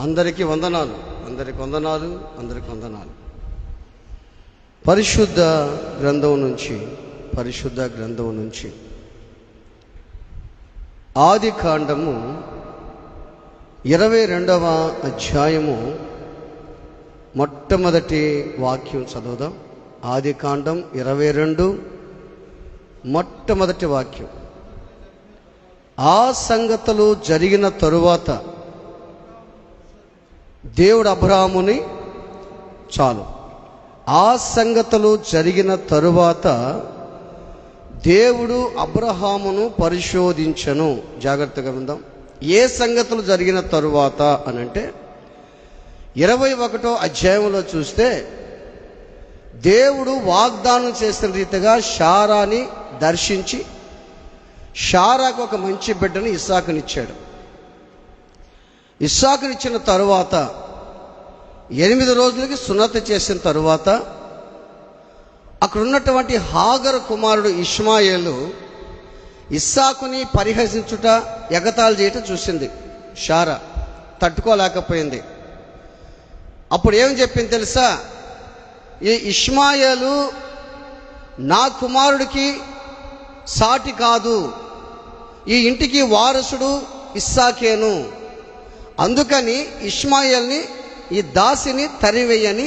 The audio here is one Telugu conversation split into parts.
అందరికీ వందనాలు, అందరికి వందనాలు, అందరికి వందనాలు. పరిశుద్ధ గ్రంథం నుంచి ఆది కాండము 22వ అధ్యాయము మొట్టమొదటి వాక్యం చదువుదాం. ఆది కాండం 22 మొట్టమొదటి వాక్యం. ఆ సంగతులు జరిగిన తరువాత దేవుడు అబ్రాహాముని ఆ సంగతులు జరిగిన తరువాత దేవుడు అబ్రహామును పరిశోధించెను. జాగ్రత్తగా విందాం. ఏ సంగతులు జరిగిన తరువాత అనంటే 21వ అధ్యాయంలో చూస్తే దేవుడు వాగ్దానం చేసిన రీతిగా శారాని దర్శించి శారాకు ఒక మంచి బిడ్డని ఇస్సాకునిచ్చాడు. ఇస్సాకునిచ్చిన తరువాత 8 రోజులకి సున్నతి చేసిన తరువాత అక్కడ ఉన్నటువంటి హాగరు కుమారుడు ఇష్మాయేలు ఇస్సాకుని పరిహసించుట, ఎగతాళి చేయటం చూసింది. శారా తట్టుకోలేకపోయింది. అప్పుడు ఏం చెప్పింది తెలుసా? ఈ ఇష్మాయేలు నా కుమారుడికి సాటి కాదు, ఈ ఇంటికి వారసుడు ఇస్సాకేను, అందుకని ఇష్మాయేల్ని, ఈ దాసిని తరివేయని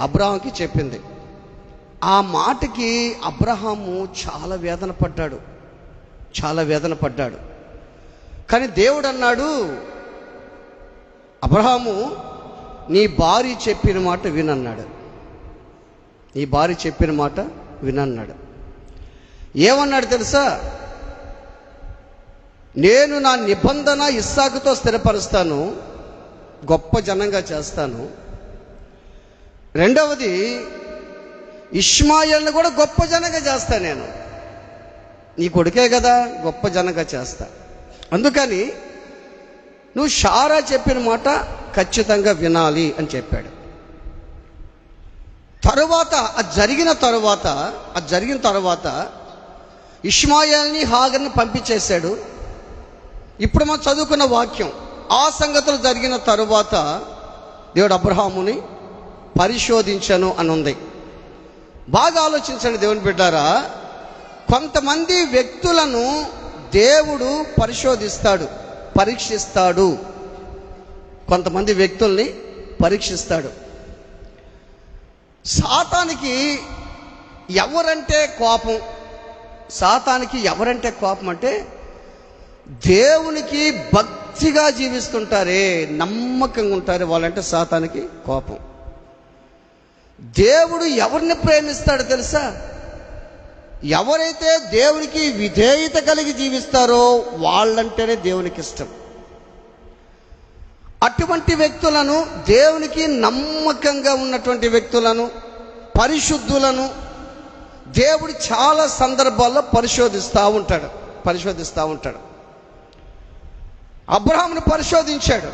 అబ్రహాంకి చెప్పింది. ఆ మాటకి అబ్రహాము చాలా వేదన పడ్డాడు. కానీ దేవుడు అన్నాడు, అబ్రహాము నీ భార్య చెప్పిన మాట వినన్నాడు. ఏమన్నాడు తెలుసా? నేను నా నిబంధన ఇస్సాకుతో స్థిరపరుస్తాను, గొప్ప జనంగా చేస్తాను. రెండవది, ఇష్మాయేల్ని కూడా గొప్ప జనంగా చేస్తా. నేను నీ కొడుకే కదా, గొప్ప జనంగా చేస్తా. అందుకని నువ్వు శారా చెప్పిన మాట ఖచ్చితంగా వినాలి అని చెప్పాడు. అది జరిగిన తరువాత ఇష్మాయేల్ని హాగర్ని పంపించేశాడు. ఇప్పుడు మనం చదువుకున్న వాక్యం, ఆ సంగతులు జరిగిన తరువాత దేవుడు అబ్రహాముని పరిశోధించను అని ఉంది. బాగా ఆలోచించండి దేవుని బిడ్డారా. కొంతమంది వ్యక్తులను దేవుడు పరీక్షిస్తాడు. కొంతమంది వ్యక్తుల్ని పరీక్షిస్తాడు. సాతానికి ఎవరంటే కోపం అంటే దేవునికి భక్తిగా జీవిస్తుంటారే, నమ్మకంగా ఉంటారే, వాళ్ళంటే సాతానికి కోపం. దేవుడు ఎవరిని ప్రేమిస్తాడో తెలుసా? ఎవరైతే దేవునికి విధేయత కలిగి జీవిస్తారో వాళ్ళంటేనే దేవునికి ఇష్టం. అటువంటి వ్యక్తులను, దేవునికి నమ్మకంగా ఉన్నటువంటి వ్యక్తులను, పరిశుద్ధులను దేవుడు చాలా సందర్భాల్లో పరిశోధిస్తూ ఉంటాడు. అబ్రహామును పరిశోధించాడు.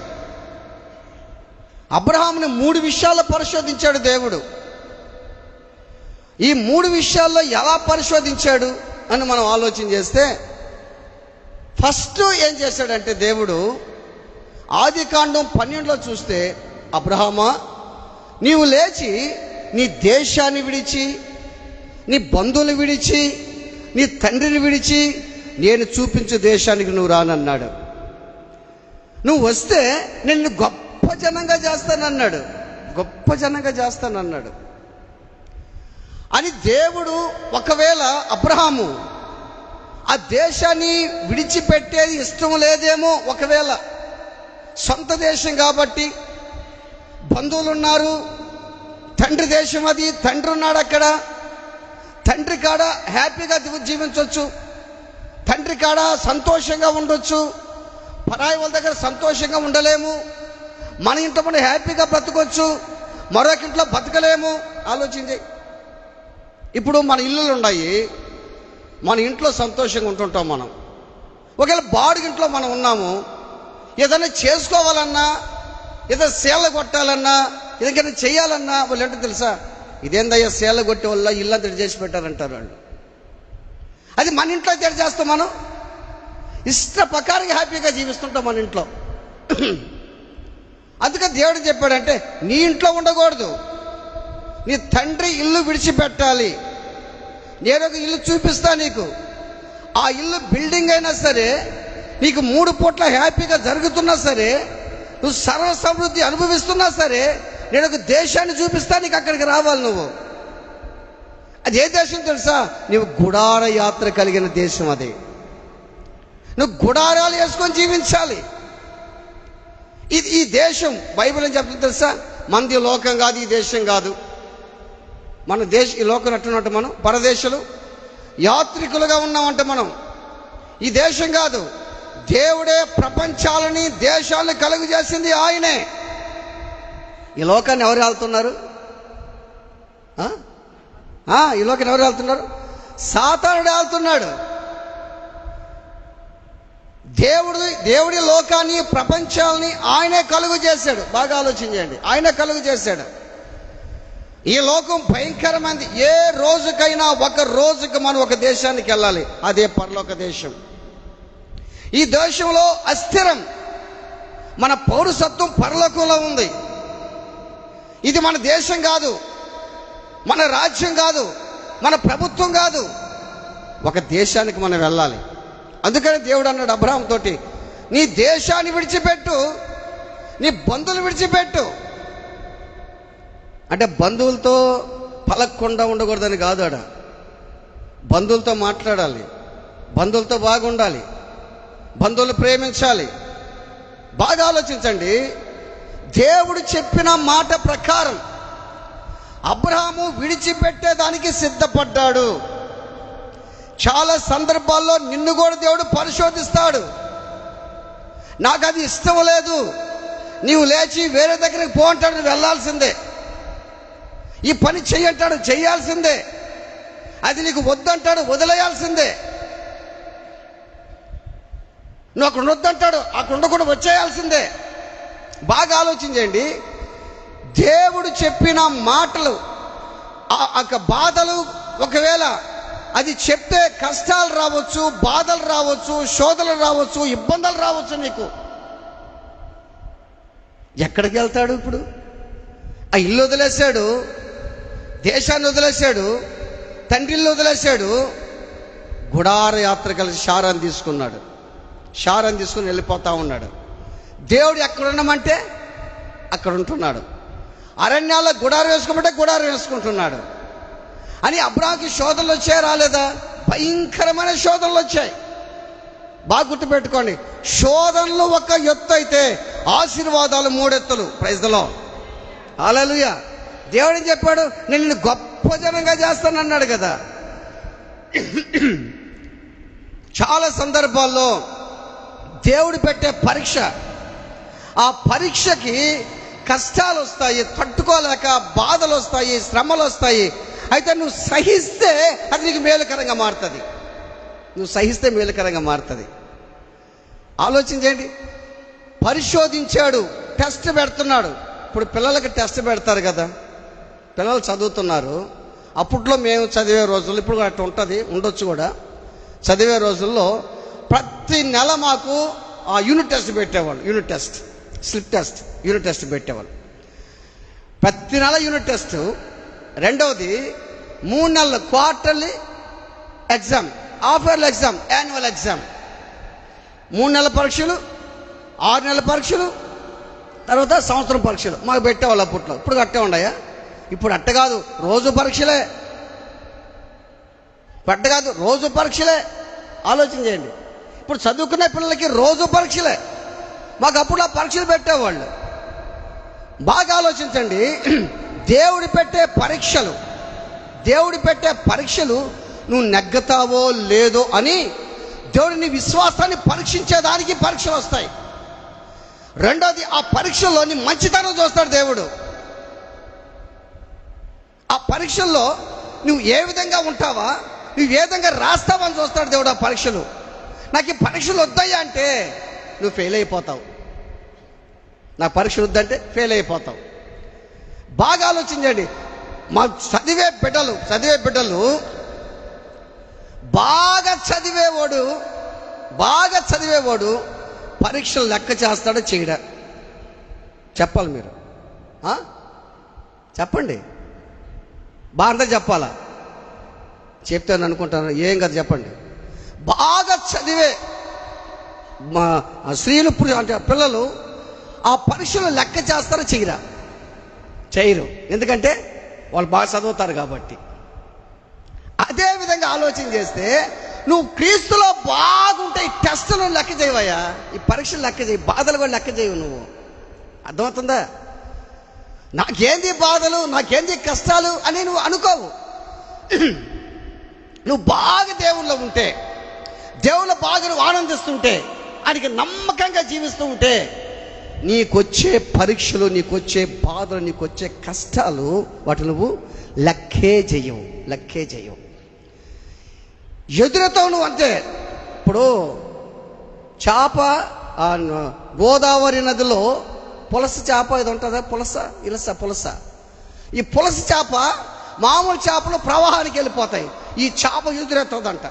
అబ్రహాముని 3 విషయాల్లో పరిశోధించాడు దేవుడు. ఈ 3 విషయాల్లో ఎలా పరిశోధించాడు అని మనం ఆలోచన చేస్తే, ఫస్ట్ ఏం చేశాడంటే దేవుడు ఆది కాండం 12లో చూస్తే, అబ్రహామా నీవు లేచి నీ దేశాన్ని విడిచి, నీ బంధువులు విడిచి, నీ తండ్రిని విడిచి నేను చూపించే దేశానికి నువ్వు రానన్నాడు. నువ్వు వస్తే నిన్ను గొప్ప జనంగా చేస్తానన్నాడు. అని దేవుడు, ఒకవేళ అబ్రహాము ఆ దేశాన్ని విడిచిపెట్టేది ఇష్టం లేదేమో, ఒకవేళ సొంత దేశం కాబట్టి, బంధువులు ఉన్నారు, తండ్రి దేశం అది, తండ్రి ఉన్నాడు అక్కడ, తండ్రి కాడ హ్యాపీగా జీవించవచ్చు, తండ్రి కాడ సంతోషంగా ఉండొచ్చు. పరాయి వాళ్ళ దగ్గర సంతోషంగా ఉండలేము. మన ఇంట్లో మనం హ్యాపీగా బ్రతకొచ్చు, మరొక ఇంట్లో బతకలేము. ఆలోచించి, ఇప్పుడు మన ఇల్లులు ఉన్నాయి, మన ఇంట్లో సంతోషంగా ఉంటుంటాం మనం. ఒకవేళ బాడుగింట్లో మనం ఉన్నాము, ఏదైనా చేసుకోవాలన్నా, ఏదైనా సేల కొట్టాలన్నా, ఏదైనా చేయాలన్నా వాళ్ళు ఏంటో తెలుసా? ఇదేందయ్యా సేల కొట్టే వల్ల ఇల్లంతా చేసి పెట్టారంటారు వాళ్ళు. అది మన ఇంట్లో చేస్తాం. మనం ఇష్ట ప్రకారంగా హ్యాపీగా జీవిస్తుంటాం మన ఇంట్లో. అందుకే దేవుడు చెప్పాడంటే నీ ఇంట్లో ఉండకూడదు, నీ తండ్రి ఇల్లు విడిచిపెట్టాలి. నేను ఒక ఇల్లు చూపిస్తా నీకు. ఆ ఇల్లు బిల్డింగ్ అయినా సరే, నీకు 3 పూట్ల హ్యాపీగా జరుగుతున్నా సరే, నువ్వు సర్వ సమృద్ధి అనుభవిస్తున్నా సరే, నేను ఒక దేశాన్ని చూపిస్తా, నీకు అక్కడికి రావాలి నువ్వు. అది ఏ దేశం తెలుసా? నువ్వు గుడార యాత్ర కలిగిన దేశం అది. నువ్వు గుడారాలు వేసుకొని జీవించాలి. ఈ దేశం బైబిల్ ఏం చెప్తుంది తెలుసా? మనది లోకం కాదు, ఈ దేశం కాదు. మన ఈ లోకం అట్టున్నట్టు మనం పరదేశులు యాత్రికులుగా ఉన్నామంటే మనం ఈ దేశం కాదు. దేవుడే ప్రపంచాలని దేశాలను కలుగు చేసింది ఆయనే. ఈ లోకాన్ని ఎవరు వెళ్తున్నారు? ఈ లోకాన్ని ఎవరు వెళ్తున్నారు? సాతానుడు వెళ్తున్నాడు. దేవుడి లోకాన్ని ప్రపంచాలని ఆయనే కలుగు చేశాడు. బాగా ఆలోచించండి, ఆయన కలుగు చేశాడు. ఈ లోకం భయంకరమైనది. ఏ రోజుకైనా ఒక రోజుకి మనం ఒక దేశానికి వెళ్ళాలి, అదే పరలోక దేశం. ఈ దేశంలో అస్థిరం. మన పౌరసత్వం పరలోకంలో ఉంది. ఇది మన దేశం కాదు, మన రాజ్యం కాదు, మన ప్రభుత్వం కాదు. ఒక దేశానికి మనం వెళ్ళాలి. అందుకని దేవుడు అన్నాడు అబ్రహాం తోటి, నీ దేశాన్ని విడిచిపెట్టు, నీ బంధువులు విడిచిపెట్టు. అంటే బంధువులతో పలకకుండా ఉండకూడదని కాదు. ఆడ బంధువులతో మాట్లాడాలి, బంధువులతో బాగుండాలి, బంధువులు ప్రేమించాలి. బాగా ఆలోచించండి. దేవుడు చెప్పిన మాట ప్రకారం అబ్రహాము విడిచిపెట్టేదానికి సిద్ధపడ్డాడు. చాలా సందర్భాల్లో నిన్ను కూడా దేవుడు పరిశోధిస్తాడు. నాకు అది ఇష్టం లేదు, నీవు లేచి వేరే దగ్గరికి పో అంటాడు, నువ్వు వెళ్ళాల్సిందే. ఈ పని చెయ్యంటాడు, చెయ్యాల్సిందే. అది నీకు వద్దంటాడు, వదిలేయాల్సిందే. నువ్వు అక్కడ వద్దంటాడు, అక్కడ ఉండకుండా వచ్చేయాల్సిందే. బాగా ఆలోచించండి. దేవుడు చెప్పిన మాటలు, ఆ బాధలు, ఒకవేళ అది చెప్తే కష్టాలు రావచ్చు, బాధలు రావచ్చు, శోధనలు రావచ్చు, ఇబ్బందులు రావచ్చు. నీకు ఎక్కడికి వెళ్తాడు ఇప్పుడు? ఆ ఇల్లు వదిలేశాడు, దేశాన్ని వదిలేశాడు, తండ్రిల్లు వదిలేశాడు. గుడార యాత్ర కలిసి షారాన్ని తీసుకున్నాడు. షారాన్ని తీసుకుని వెళ్ళిపోతా ఉన్నాడు. దేవుడు ఎక్కడ ఉండమంటే అక్కడ ఉంటున్నాడు. అరణ్యాల్లో గుడారం వేసుకోమంటే గుడారం వేసుకుంటున్నాడు. అని అబ్రాహాముకి శోధనలు వచ్చాయి, రాలేదా? భయంకరమైన శోధనలు వచ్చాయి. బాగా గుర్తుపెట్టుకోండి. శోధనలు ఒక ఎత్తు అయితే ఆశీర్వాదాలు 3 ఎత్తులు. ప్రైజ్ ది లార్డ్, హల్లెలూయా. దేవుడు ఏం చెప్పాడు? నేను నిన్ను గొప్ప జనంగా చేస్తానన్నాడు కదా. చాలా సందర్భాల్లో దేవుడు పెట్టే పరీక్ష, ఆ పరీక్షకి కష్టాలు వస్తాయి, తట్టుకోలేక బాధలు వస్తాయి, శ్రమలు వస్తాయి. అయితే నువ్వు సహిస్తే అది నీకు మేలుకరంగా మారుతుంది. నువ్వు సహిస్తే మేలుకరంగా మారుతుంది. ఆలోచించండి. పరిశోధించాడు, టెస్ట్ పెడుతున్నాడు. ఇప్పుడు పిల్లలకి టెస్ట్ పెడతారు కదా, పిల్లలు చదువుతున్నారు. అప్పట్లో మేము చదివే రోజుల్లో, ఇప్పుడు అట్లా ఉంటుంది, ఉండొచ్చు కూడా. చదివే రోజుల్లో ప్రతి నెల మాకు యూనిట్ టెస్ట్ పెట్టేవాళ్ళు. Unit test, slip test, unit test పెట్టేవాళ్ళు. ప్రతి నెల యూనిట్ టెస్ట్. రెండవది 3 నెలలు quarterly exam, half yearly exam, annual exam. 3 నెలల పరీక్షలు, 6 నెలల పరీక్షలు, తర్వాత సంవత్సరం పరీక్షలు మాకు పెట్టేవాళ్ళు అప్పట్లో. ఇప్పుడు అట్టే ఉన్నాయా? ఇప్పుడు అట్ట కాదు, రోజు పరీక్షలే. పట్ట కాదు, రోజు పరీక్షలే. ఆలోచన చేయండి. ఇప్పుడు చదువుకునే పిల్లలకి రోజు పరీక్షలే. మాకు అప్పుడు ఆ పరీక్షలు పెట్టేవాళ్ళు. బాగా ఆలోచించండి. దేవుడు పెట్టే పరీక్షలు నువ్వు నెగ్గుతావో లేదో అని దేవుడు నీ విశ్వాసాన్ని పరీక్షించేదానికి పరీక్షలు వస్తాయి. రెండోది, ఆ పరీక్షల్లో నీ మంచితనం చూస్తాడు దేవుడు. ఆ పరీక్షల్లో నువ్వు ఏ విధంగా ఉంటావా, నువ్వు ఏ విధంగా రాస్తావని చూస్తాడు దేవుడు. ఆ పరీక్షలు, నాకు ఈ పరీక్షలు వద్దయ్యా అంటే నువ్వు ఫెయిల్ అయిపోతావు. నాకు పరీక్షలు వద్దంటే ఫెయిల్ అయిపోతావు. బాగా ఆలోచించండి. మా చదివే బిడ్డలు బాగా చదివేవాడు పరీక్షలు లెక్క చేస్తాడా చేయడా? చెప్పాలి మీరు. చెప్పండి, బాగా చెప్పాలా? చెప్తాను అనుకుంటాను, ఏం కదా చెప్పండి. బాగా చదివే మా స్త్రీలు అంటే పిల్లలు ఆ పరీక్షలు లెక్క చేస్తారా చేయరా? చేయరు. ఎందుకంటే వాళ్ళు బాగా చదువుతారు కాబట్టి. అదే విధంగా ఆలోచన చేస్తే నువ్వు క్రీస్తులో బాగుంటే ఈ టెస్టులు లెక్క చేయవయ్యా, ఈ పరీక్షలు లెక్క చేయి, బాధలు కూడా లెక్క చేయవు. నువ్వు అర్థమవుతుందా? నాకేంది బాధలు, నాకేంది కష్టాలు అని నువ్వు అనుకోవు. నువ్వు బాగా దేవుళ్ళో ఉంటే, దేవుళ్ళ బాగా నువ్వు ఆనందిస్తుంటే, ఆయనకి నమ్మకంగా జీవిస్తూ ఉంటే, నీకొచ్చే పరీక్షలు, నీకొచ్చే బాధలు, నీకొచ్చే కష్టాలు, వాటి నువ్వు లెక్కే చేయవు. ఎదురుతావు నువ్వు అంతే. ఇప్పుడు చేప గోదావరి నదిలో పులస చేప ఇది ఉంటుందా? పులస. ఈ పులస చేప మామూలు చేపలు ప్రవాహానికి వెళ్ళిపోతాయి. ఈ చేప ఎదురెత్తదంట.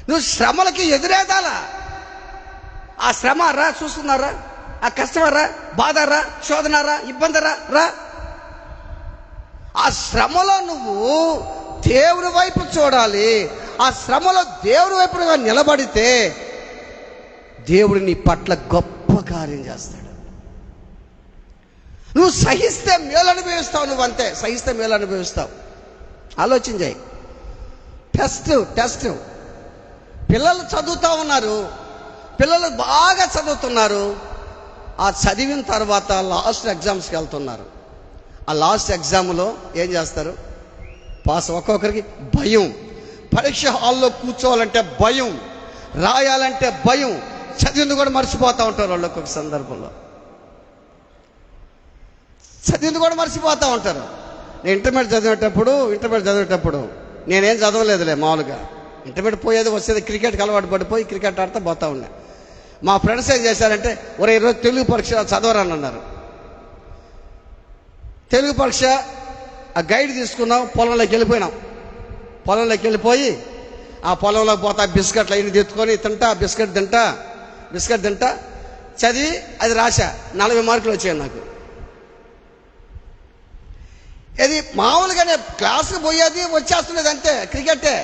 నువ్వు శ్రమలకి ఎదురేదాలా? ఆ శ్రమ రా, చూస్తున్నారా? ఆ కష్టమరా, బాధరా, శోధనరా, ఇబ్బందిరా రా. ఆ శ్రమలో నువ్వు దేవుని వైపు చూడాలి. ఆ శ్రమలో దేవుని వైపుగా నిలబడితే దేవుడు నీ పట్ల గొప్ప కార్యం చేస్తాడు. నువ్వు సహిస్తే మేలు అనుభవిస్తావు. నువ్వు అంతే, సహిస్తే మేలు అనుభవిస్తావు. ఆలోచన చేయి. టెస్ట్ పిల్లలు చదువుతూ ఉన్నారు, పిల్లలు బాగా చదువుతున్నారు. ఆ చదివిన తర్వాత లాస్ట్ ఎగ్జామ్స్కి వెళ్తున్నారు. ఆ లాస్ట్ ఎగ్జామ్లో ఏం చేస్తారు? పాస్. ఒక్కొక్కరికి భయం, పరీక్ష హాల్లో కూర్చోవాలంటే భయం, రాయాలంటే భయం, చదివింది కూడా మర్చిపోతూ ఉంటారు. వాళ్ళు ఒక్కొక్క సందర్భంలో చదివింది కూడా మర్చిపోతూ ఉంటారు. నేను ఇంటర్మీడియట్ చదివేటప్పుడు నేనేం చదవలేదులే, మామూలుగా ఇంటర్మీడియట్ పోయేది వచ్చేది క్రికెట్కి అలవాటు పడిపోయి క్రికెట్ ఆడుతూ పోతా ఉన్నా. మా ఫ్రెండ్స్ ఏం చేశారంటే, ఒరే ఈరోజు తెలుగు పరీక్ష చదవరని అన్నారు. తెలుగు పరీక్ష ఆ గైడ్ తీసుకున్నాం, పొలంలోకి వెళ్ళిపోయి ఆ పొలంలోకి పోతా బిస్కెట్లు అయిన తెచ్చుకొని తింటా, బిస్కెట్ తింటా చదివి అది రాశా. 40 మార్కులు వచ్చాయి నాకు. ఇది మామూలుగానే క్లాసుకు పోయేది వచ్చేస్తున్నది అంతే, క్రికెటే.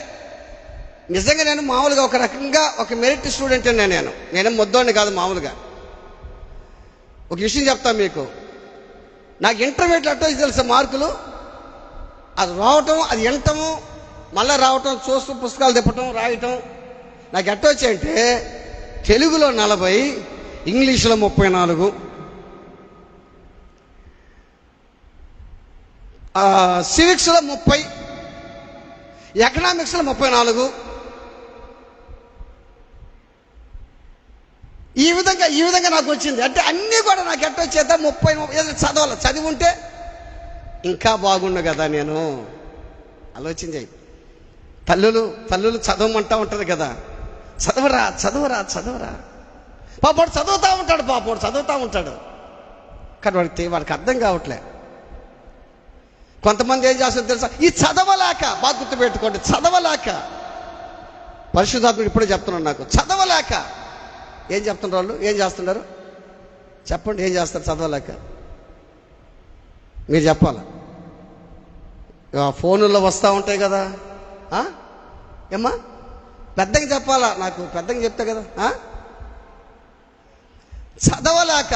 నిజంగా నేను మామూలుగా ఒక రకంగా ఒక మెరిట్ స్టూడెంట్. నేనేం మొద్దోడిని కాదు. మామూలుగా ఒక విషయం చెప్తాను మీకు. నాకు ఇంటర్మీడియట్లో అట్టో తెలుసా మార్కులు, అది రావటం, అది వినటము, మళ్ళీ రావటం, చూస్తూ పుస్తకాలు తిప్పటం, రాయటం. నాకు ఎట్టో వచ్చాయంటే తెలుగులో 40, ఇంగ్లీష్లో 34, సివిక్స్లో 30, ఎకనామిక్స్లో 34. ఈ విధంగా నాకు వచ్చింది. అంటే అన్నీ కూడా నాకు ఎట్టో చేత 30 చదవాలి. చదివి ఉంటే ఇంకా బాగుండు కదా. నేను ఆలోచన చేయి. తల్లులు చదవమంటా ఉంటుంది కదా, చదవరా. పాపడు చదువుతూ ఉంటాడు. కానీ వాడికి అర్థం కావట్లే. కొంతమంది ఏం చేస్తారు తెలుసా? ఈ చదవలేక, బాగా గుర్తుపెట్టుకోండి, చదవలేక. పరిశుద్ధాత్ముడు ఇప్పుడే చెప్తున్నాడు నాకు, చదవలేక ఏం చెప్తున్నారు వాళ్ళు, ఏం చేస్తున్నారు చెప్పండి? ఏం చేస్తారు చదవలేక? మీరు చెప్పాలి. ఫోనుల్లో వస్తూ ఉంటాయి కదా, ఏమ్మా పెద్దగా చెప్పాలా? నాకు పెద్దగా చెప్తా కదా. చదవలేక,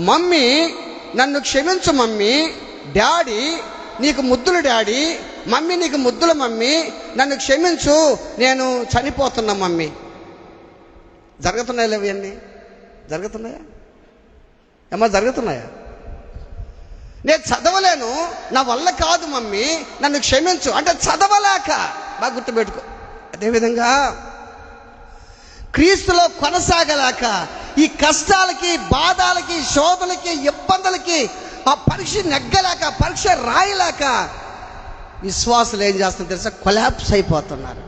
మమ్మీ నన్ను క్షమించు మమ్మీ, డాడీ నీకు ముద్దులు డాడీ, మమ్మీ నీకు ముద్దులు మమ్మీ, నన్ను క్షమించు, నేను చనిపోతున్నా మమ్మీ. జరుగుతున్నాయా ఇవన్నీ? జరుగుతున్నాయా ఏమ్మా? జరుగుతున్నాయా? నేను చదవలేను, నా వల్ల కాదు మమ్మీ, నన్ను క్షమించు అంటే చదవలేక. బాగా గుర్తుపెట్టుకో. అదేవిధంగా క్రీస్తులో కొనసాగలేక, ఈ కష్టాలకి, బాధలకి, శోధలకి, ఇబ్బందులకి, ఆ పరీక్ష నెగ్గలేక, పరీక్ష రాయలేక విశ్వాసులు ఏం చేస్తున్నారు తెలుసా? కొలాప్స్ అయిపోతున్నారు.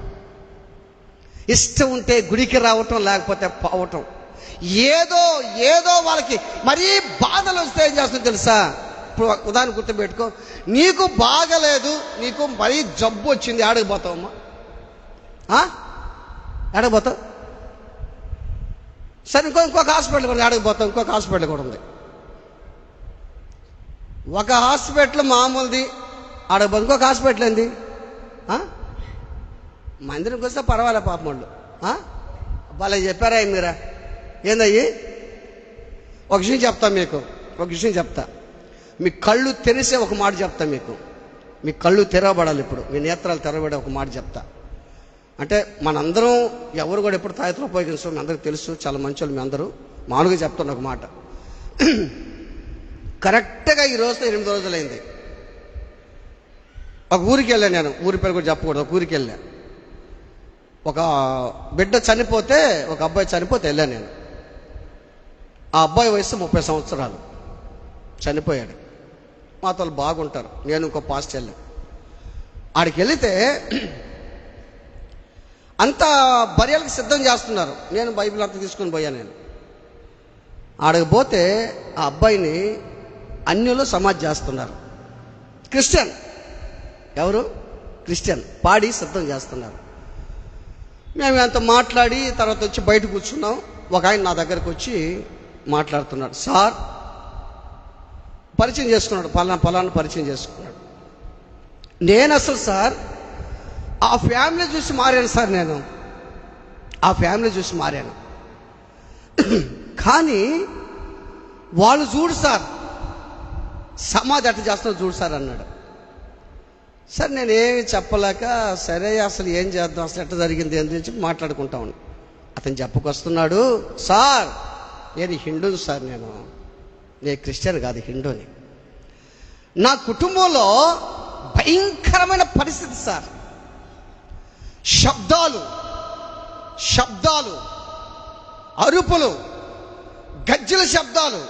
ఇష్టం ఉంటే గుడికి రావటం, లేకపోతే పోవటం. ఏదో వాళ్ళకి మరీ బాధలు వస్తే ఏం చేస్తుంది తెలుసా? ఇప్పుడు ఉదాహరణ గుర్తుపెట్టుకో. నీకు బాగలేదు, నీకు మరీ జబ్బు వచ్చింది, ఆడకపోతావమ్మా? ఆడకపోతావు? సరే ఇంకొక హాస్పిటల్ కూడా అడగబోతాం. ఇంకొక హాస్పిటల్ కూడా ఉంది. ఒక హాస్పిటల్ మామూలుది అడగబోతుంది, ఇంకొక హాస్పిటల్ ఏంది? మందిరంకి వస్తే పర్వాలే పాపం వాళ్ళు. వాళ్ళ చెప్పారా మీరా? ఏందయ్యి? ఒక విషయం చెప్తా మీకు, ఒక విషయం చెప్తా. మీ కళ్ళు తెరిసే ఒక మాట చెప్తా మీకు. మీ కళ్ళు తెరవబడాలి ఇప్పుడు, మీ నేత్రాలు తెరవబడే ఒక మాట చెప్తా. అంటే మనందరం ఎవరు కూడా ఎప్పుడు తాయత్తులు ఉపయోగించడం మీ అందరికీ తెలుసు, చాలా మంచి వాళ్ళు మీ అందరూ. మామూలుగా చెప్తున్న ఒక మాట. కరెక్ట్గా ఈ రోజుతో 8 రోజులైంది. ఒక ఊరికి వెళ్ళాను నేను, ఊరి పేరు కూడా చెప్పకూడదు. ఒక ఊరికి వెళ్ళా, ఒక బిడ్డ చనిపోతే, ఒక అబ్బాయి చనిపోతే వెళ్ళాను నేను. ఆ అబ్బాయి వయసు 30 సంవత్సరాలు, చనిపోయాడు. మాతో వాళ్ళు బాగుంటారు. నేను ఇంకో పాస్ట్ వెళ్ళాను. ఆడికి వెళితే అంతా బర్యాలకు సిద్ధం చేస్తున్నారు. నేను బైబిల్ అంతా తీసుకొని పోయాను. నేను ఆడికి పోతే ఆ అబ్బాయిని అన్యులు సమాధి చేస్తున్నారు. క్రిస్టియన్, ఎవరు? క్రిస్టియన్ పాడి సిద్ధం చేస్తున్నారు. మేము అంత మాట్లాడి తర్వాత వచ్చి బయట కూర్చున్నాం. ఒక ఆయన నా దగ్గరకు వచ్చి మాట్లాడుతున్నాడు. సార్ పరిచయం చేసుకున్నాడు, పలానా పరిచయం చేసుకున్నాడు. నేను అసలు సార్ ఆ ఫ్యామిలీ చూసి మారాను సార్. నేను ఆ ఫ్యామిలీ చూసి మారాను. కానీ వాళ్ళు చూడు సార్, సమాధి అట్లా చేస్తున్నారు చూడు సార్ అన్నాడు. సార్ నేనేమి చెప్పలేక, సరే అసలు ఏం చేద్దాం, అసలు ఎట్లా జరిగింది అని చెప్పి మాట్లాడుకుంటా ఉన్నాను. అతను చెప్పుకొస్తున్నాడు, సార్ నేను హిందూని సార్, నేను క్రిస్టియన్ కాదు, హిందూని. నా కుటుంబంలో భయంకరమైన పరిస్థితి సార్. శబ్దాలు, అరుపులు, గజ్జల శబ్దాలు,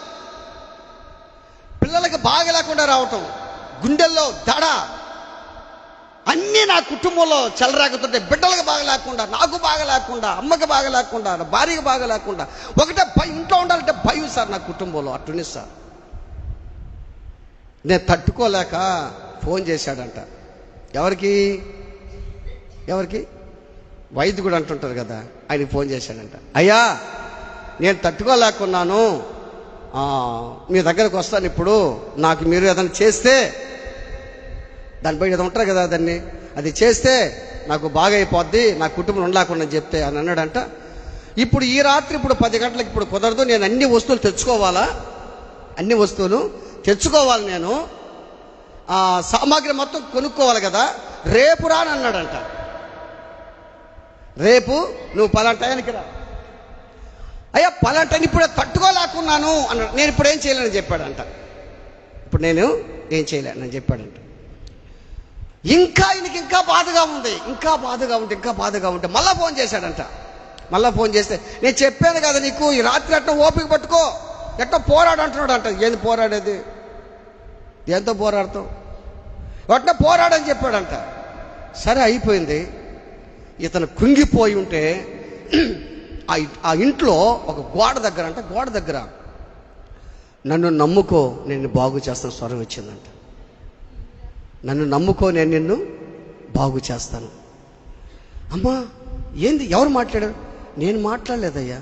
పిల్లలకి బాగా లేకుండా రావటం, గుండెల్లో దడ, అన్నీ నా కుటుంబంలో చెలరాగుతుంటే, బిడ్డలకు బాగా లేకుండా, నాకు బాగా లేకుండా, అమ్మకి బాగా లేకుండా, నా భార్యకి బాగా లేకుండా, ఒకటే భయం, ఇంట్లో ఉండాలంటే భయం సార్ నా కుటుంబంలో. అట్టుని సార్ నేను తట్టుకోలేక ఫోన్ చేశాడంట. ఎవరికి? వైద్యుడు అంటుంటారు కదా, ఆయనకి ఫోన్ చేశాడంట. అయ్యా నేను తట్టుకోలేకున్నాను, మీ దగ్గరకు వస్తాను ఇప్పుడు, నాకు మీరు ఏదైనా చేస్తే, దానిపై ఏదో ఉంటారు కదా, దాన్ని అది చేస్తే నాకు బాగా అయిపోద్ది, నా కుటుంబం ఉండలేకుండా చెప్తే అని అన్నాడంట. ఇప్పుడు ఈ రాత్రి, ఇప్పుడు 10 గంటలకు ఇప్పుడు కుదరదు, నేను అన్ని వస్తువులు తెచ్చుకోవాలా, అన్ని వస్తువులు తెచ్చుకోవాలి, నేను సామాగ్రి మొత్తం కొనుక్కోవాలి కదా, రేపు రాని అన్నాడంట. రేపు నువ్వు పలానా టైంకి రా. అయ్యా పలానా టైం ఇప్పుడే తట్టుకోలేకున్నాను అన్నాడు. నేను ఇప్పుడు ఏం చేయలేనని చెప్పాడంట. ఇప్పుడు నేను ఏం చేయలేనని చెప్పాడంట. ఇంకా ఆయనకి ఇంకా బాధగా ఉంటే మళ్ళీ ఫోన్ చేశాడంట. మళ్ళీ ఫోన్ చేస్తే, నేను చెప్పాను కదా నీకు, ఈ రాత్రి అట్లా ఓపిక పట్టుకో, ఎట్టో పోరాడు అంటున్నాడు అంట. ఏంది పోరాడేది? దేంతో పోరాడతావు? అట్లా పోరాడని చెప్పాడంట. సరే అయిపోయింది. ఇతను కుంగిపోయి ఉంటే ఆ ఇంట్లో ఒక గోడ దగ్గర నన్ను నమ్ముకో నేను బాగు చేస్తాను స్వరం వచ్చిందంట. నన్ను నమ్ముకో నేను నిన్ను బాగు చేస్తాను. అమ్మా ఏంది? ఎవరు మాట్లాడారు? నేను మాట్లాడలేదయ్యా.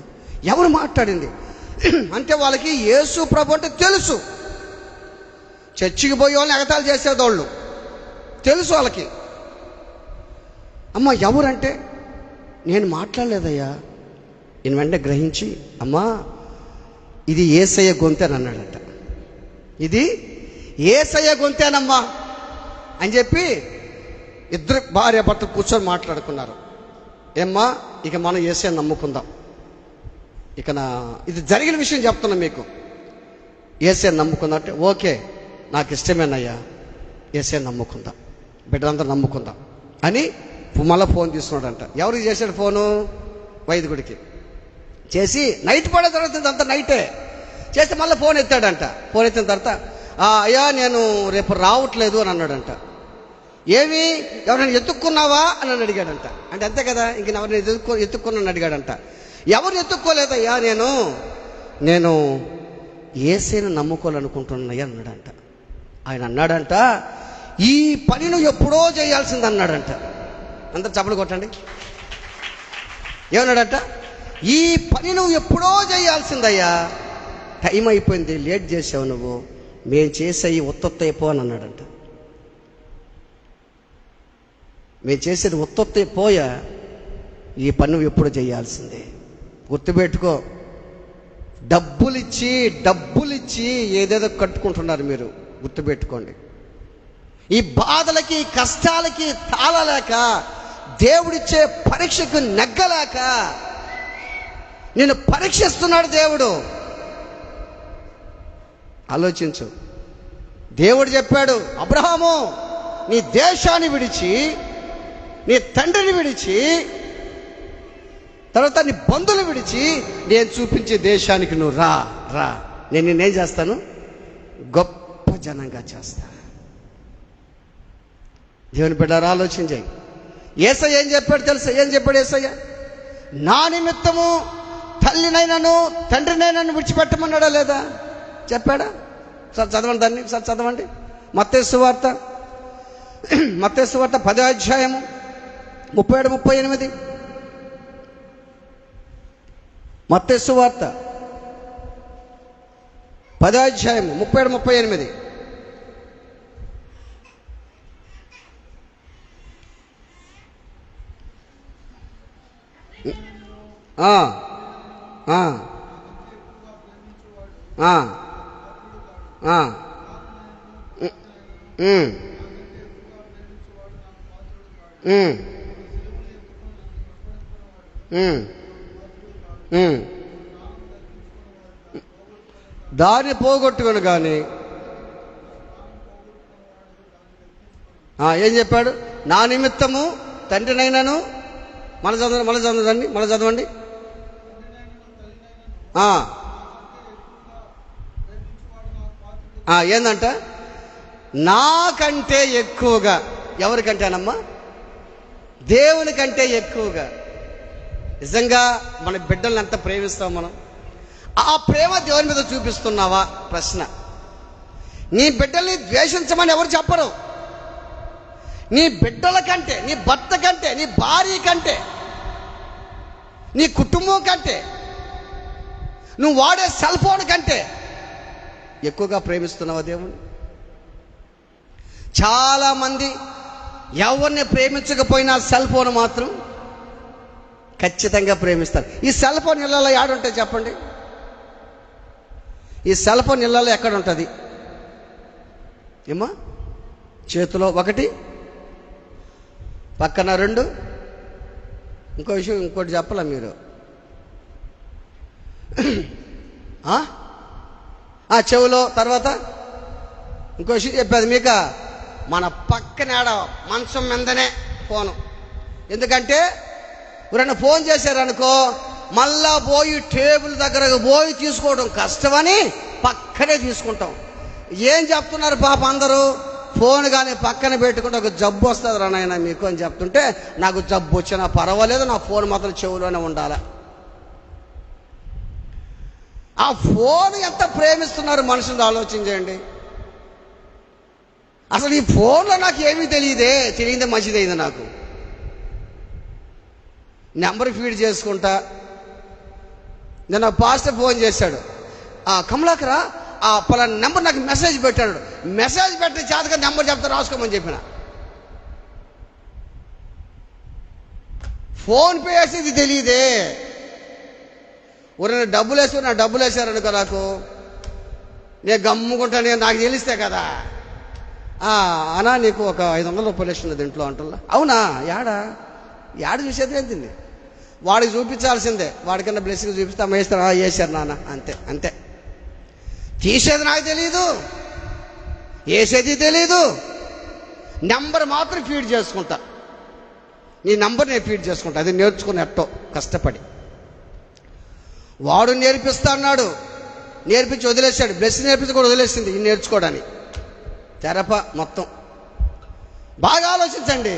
ఎవరు మాట్లాడింది అంటే వాళ్ళకి యేసు ప్రభు అంటే తెలుసు. చర్చికి పోయే వాళ్ళని ఎగతాళి చేసేదోళ్ళు తెలుసు వాళ్ళకి. అమ్మ ఎవరంటే, నేను మాట్లాడలేదయ్యా. నేను వెంటనే గ్రహించి, అమ్మా ఇది యేసయ్య గొంతేని అన్నాడట. ఇది యేసయ్య గొంతేనమ్మా అని చెప్పి ఇద్దరు భార్య భర్త కూర్చొని మాట్లాడుకున్నారు. ఏమ్మా ఇక మనం యేసయ్య నమ్ముకుందాం. ఇక ఇది జరిగిన విషయం చెప్తున్నా మీకు. యేసయ్య నమ్ముకుందాం అంటే, ఓకే నాకు ఇష్టమేనయ్యా, యేసయ్య నమ్ముకుందాం, బిడ్డలందరూ నమ్ముకుందాం అని మళ్ళీ ఫోన్ తీసుకున్నాడంట. ఎవరికి చేశాడు ఫోను? వైద్యుడికి చేసి, నైట్ పడే తర్వాత అంతా నైటే చేస్తే మళ్ళీ ఫోన్ ఎత్తాడంట. ఫోన్ ఎత్తిన తర్వాత, అయ్యా నేను రేపు రావట్లేదు అని అన్నాడంట. ఏమి ఎవరైనా ఎత్తుక్కున్నావా అని అడిగాడంట. అంటే అంతే కదా, ఇంక ఎవరిని ఎత్తుక్కున్నాను అడిగాడంట. ఎవరు ఎత్తుక్కోలేదయ్యా, నేను యేసయ్యను నమ్ముకోవాలనుకుంటున్నాయ్యా అన్నాడంట. ఆయన అన్నాడంట, ఈ పని నువ్వు ఎప్పుడో చేయాల్సింది అన్నాడంట. అందరు చప్పలు కొట్టండి. ఏమన్నాడంట? ఈ పని నువ్వు ఎప్పుడో చేయాల్సిందయ్యా, టైం అయిపోయింది, లేట్ చేసావు నువ్వు, మేము చేసేవి ఉత్తొత్త అయిపో అని అన్నాడంట. మేము చేసేది ఉత్తొత్త అయిపోయా, ఈ పని నువ్వు ఎప్పుడు చేయాల్సిందే. గుర్తుపెట్టుకో, డబ్బులిచ్చి ఏదేదో కట్టుకుంటున్నారు మీరు. గుర్తుపెట్టుకోండి, ఈ బాధలకి కష్టాలకి తాళలేక, దేవుడిచ్చే పరీక్షకు నెగ్గలేక నిన్ను పరీక్షిస్తున్నాడు దేవుడు. ఆలోచించు. దేవుడు చెప్పాడు, అబ్రహాము నీ దేశాన్ని విడిచి, నీ తండ్రిని విడిచి, తర్వాత నీ బంధువులు విడిచి నేను చూపించే దేశానికి నువ్వు రా, నేను నిన్నేం చేస్తాను, గొప్ప జనంగా చేస్తా. దేవుని బిడ్డలారా, ఆలోచించాయి. యేసయ్య ఏం చెప్పాడు తెలుసా? ఏం చెప్పాడు యేసయ్య? నా నిమిత్తము తల్లినైనాను తండ్రినైనాను విడిచిపెట్టమన్నాడా లేదా? చెప్పాడా? సార్ చదవండి, దాన్ని సార్ చదవండి. మత్తయి సువార్త 10వ అధ్యాయము 37-38. మత్తయి సువార్త 10వ అధ్యాయము 37-38. దాన్ని పోగొట్టుకుని కానీ ఏం చెప్పాడు? నా నిమిత్తము తండ్రినైనాను, మళ్ళీ చదవండి. ఏందంట? నాకంటే ఎక్కువగా. ఎవరికంటేనమ్మా? దేవుని కంటే ఎక్కువగా. నిజంగా మన బిడ్డల్ని ఎంత ప్రేమిస్తాం మనం? ఆ ప్రేమ దేవుని మీద చూపిస్తున్నావా? ప్రశ్న. నీ బిడ్డల్ని ద్వేషించమని ఎవరు చెప్పరు. నీ బిడ్డల కంటే, నీ భర్త కంటే, నీ భార్య కంటే, నీ కుటుంబం కంటే, నువ్వు వాడే సెల్ ఫోన్ కంటే ఎక్కువగా ప్రేమిస్తున్నావా దేవుని? చాలామంది ఎవరిని ప్రేమించకపోయినా సెల్ ఫోన్ మాత్రం ఖచ్చితంగా ప్రేమిస్తారు. ఈ సెల్ ఫోన్ ఇళ్ళలో ఏడుంటాయి చెప్పండి? ఈ సెల్ ఫోన్ ఇళ్ళలో ఎక్కడ ఉంటుంది ఏమా? చేతిలో ఒకటి, పక్కన రెండు. ఇంకో విషయం ఇంకోటి చెప్పాల మీరు. చెవులో. తర్వాత ఇంకో విషయం చెప్పేది మీకు, మన పక్కన మంచం మీదనే ఫోను. ఎందుకంటే ఎవరైనా ఫోన్ చేశారనుకో, మళ్ళా పోయి టేబుల్ దగ్గరకు పోయి తీసుకోవడం కష్టమని పక్కనే తీసుకుంటాం. ఏం చెప్తున్నారు పాప అందరూ? ఫోన్ కానీ పక్కన పెట్టుకుంటే ఒక జబ్బు వస్తుంది రా నాయన మీకు అని చెప్తుంటే, నాకు జబ్బు వచ్చినా పర్వాలేదు, నా ఫోన్ మాత్రం చెవులోనే ఉండాలి. ఆ ఫోన్ ఎంత ప్రేమిస్తున్నారు మనుషులు ఆలోచన చేయండి. అసలు ఈ ఫోన్లో నాకు ఏమీ తెలియదే మంచిదైంది. నాకు నెంబర్ ఫీడ్ చేసుకుంటా. నేను పాస్టర్ ఫోన్ చేశాడు, కమలాకరా పలానా నెంబర్ నాకు మెసేజ్ పెట్టాడు. మెసేజ్ పెట్టిన చేతగా నెంబర్ చెప్తా రాసుకోమని చెప్పిన. ఫోన్ పే వేసేది తెలియదే. ఊరైనా డబ్బులు వేసుకుని నా డబ్బులు వేసారనుకో, నాకు నేను గమ్ముకుంటాను, నాకు తెలిస్తే కదా. అన్నా నీకు ఒక 500 రూపాయలు వేస్తున్నా దీంట్లో అంటున్నా. అవునా? యాడ చూసేది ఏంటింది? వాడికి చూపించాల్సిందే. వాడికన్నా బ్లెస్సింగ్ చూపిస్తే అమ్మ వేస్తారు, వేసారు నాన్న, అంతే. తీసేది నాకు తెలీదు, వేసేది తెలీదు. నెంబర్ మాత్రం ఫీడ్ చేసుకుంటా. నీ నెంబర్ నేను ఫీడ్ చేసుకుంటా. అది నేర్చుకుని ఎట్టో కష్టపడి. వాడు నేర్పిస్తా అన్నాడు, నేర్పించి వదిలేశాడు. బ్లెస్సింగ్ నేర్పించి కూడా వదిలేసింది ఇది నేర్చుకోవడానికి. తెరప మొత్తం. బాగా ఆలోచించండి.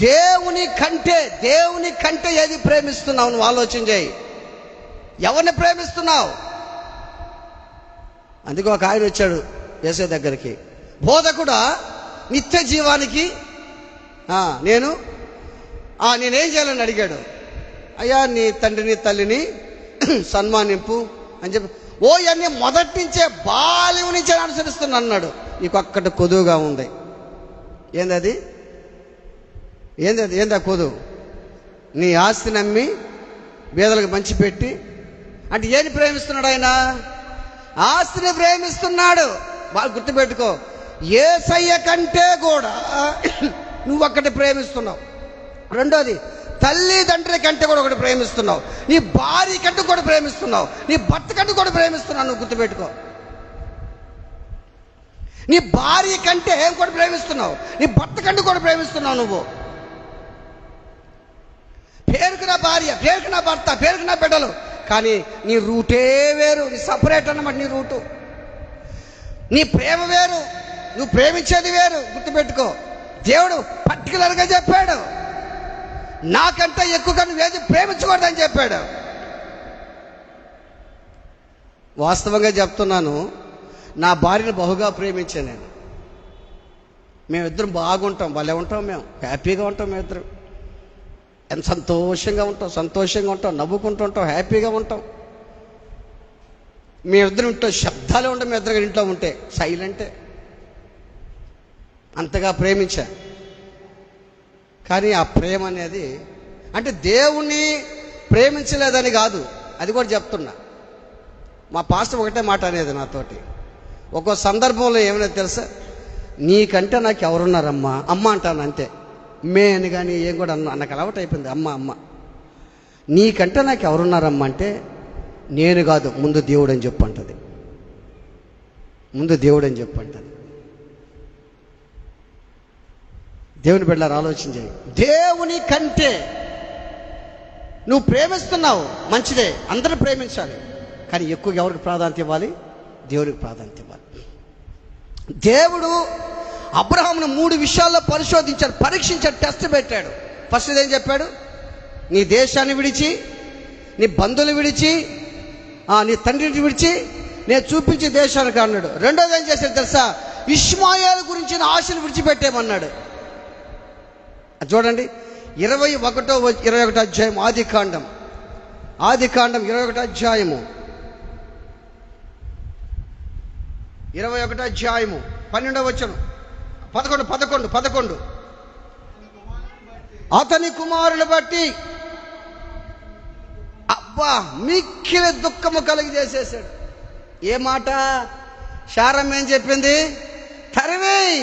దేవుని కంటే ఏది ప్రేమిస్తున్నావు నువ్వు? ఆలోచన చేయి. ఎవరిని ప్రేమిస్తున్నావు? అందుకే ఒక ఆయన వచ్చాడు యేసు దగ్గరికి, బోధకుడా నిత్య జీవానికి నేనేం చేయాలని అడిగాడు. అయ్యా నీ తండ్రిని తల్లిని సన్మానింపు అని చెప్పి ఇవన్నీ మొదటి నుంచే బాల్యం నుంచే అనుసరిస్తున్నా అన్నాడు. నీకు ఒక్కటి కొదువుగా ఉంది. ఏంది ఏందా కొదువు? నీ ఆస్తిని అమ్మి బీదలకు పంచిపెట్టి అంటే ఏని ప్రేమిస్తున్నాడు ఆయన? ఆస్తిని ప్రేమిస్తున్నాడు. బాగా గుర్తుపెట్టుకో, యేసయ్య కంటే కూడా నువ్వు ఒక్కటి ప్రేమిస్తున్నావు. రెండోది, తల్లిదండ్రుల కంటే కూడా ఒకటి ప్రేమిస్తున్నావు. నీ భార్య కంటే కూడా ప్రేమిస్తున్నావు. నీ భర్త కంటే కూడా ప్రేమిస్తున్నావు. నువ్వు గుర్తుపెట్టుకో, నీ భార్య కంటే ఏం కూడా ప్రేమిస్తున్నావు, నీ భర్త కంటే కూడా ప్రేమిస్తున్నావు. నువ్వు పేరుకు నా భార్య, పేరుకు నా భర్త, పేరుకు నా బిడ్డలు, కానీ నీ రూటే వేరు. నీ సపరేట్ అన్నమాట నీ రూటు. నీ ప్రేమ వేరు, నువ్వు ప్రేమించేది వేరు. గుర్తుపెట్టుకో, దేవుడు పర్టికులర్గా చెప్పాడు, నాకంటే ఎక్కువగా నువ్వేది ప్రేమించకూడదని చెప్పాడు. వాస్తవంగా చెప్తున్నాను, నా భార్యను బహుగా ప్రేమించాను నేను. మేమిద్దరం బాగుంటాం, భలే ఉంటాం, మేము హ్యాపీగా ఉంటాం. మేమిద్దరం ఎంత సంతోషంగా ఉంటాం, నవ్వుకుంటూ ఉంటాం, హ్యాపీగా ఉంటాం. మేమిద్దరం ఇంట్లో శబ్దాలే ఉంటాం. మీ ఇద్దరు ఇంట్లో ఉంటే సైలెంటే. అంతగా ప్రేమించా. కానీ ఆ ప్రేమ అనేది అంటే దేవుణ్ణి ప్రేమించలేదని కాదు, అది కూడా చెప్తున్నా. మా పాస్టర్ ఒకటే మాట అనేది నాతోటి. ఒక్కో సందర్భంలో ఏమైనా తెలుసా, నీకంటే నాకు ఎవరున్నారమ్మా, అమ్మ అంటాను అంతే. మే అని కానీ ఏం కూడా నాకు అలవాటు అయిపోయింది, అమ్మ. నీకంటే నాకు ఎవరున్నారమ్మా అంటే, నేను కాదు, ముందు దేవుడు అని చెప్పంటది. ముందు దేవుడు అని చెప్పంటది. దేవుని బిడ్డలారా ఆలోచించాయి. దేవుని కంటే నువ్వు ప్రేమిస్తున్నావు, మంచిదే, అందరూ ప్రేమించాలి. కానీ ఎక్కువగా ఎవరికి ప్రాధాన్యత ఇవ్వాలి? దేవునికి ప్రాధాన్యత ఇవ్వాలి. దేవుడు అబ్రహామును 3 విషయాల్లో పరిశోధించాడు, పరీక్షించాడు, టెస్ట్ పెట్టాడు. ఫస్ట్ ఏం చెప్పాడు? నీ దేశాన్ని విడిచి, నీ బంధువులు విడిచి, నీ తండ్రిని విడిచి నేను చూపించే దేశానికి అన్నాడు. రెండోది ఏం చేశాడు తెలుసా? ఇష్మాయేలు గురించిన ఆశలు విడిచిపెట్టేమన్నాడు. చూడండి, 21వ అధ్యాయం ఆదికాండం 21వ అధ్యాయము 12వ వచనం 11 అతని కుమారుని బట్టి అబ్బా మిక్కిలి దుఃఖము కలిగజేసేసాడు. ఏ మాట? శారమ్మ ఏం చెప్పింది? తరివేయి,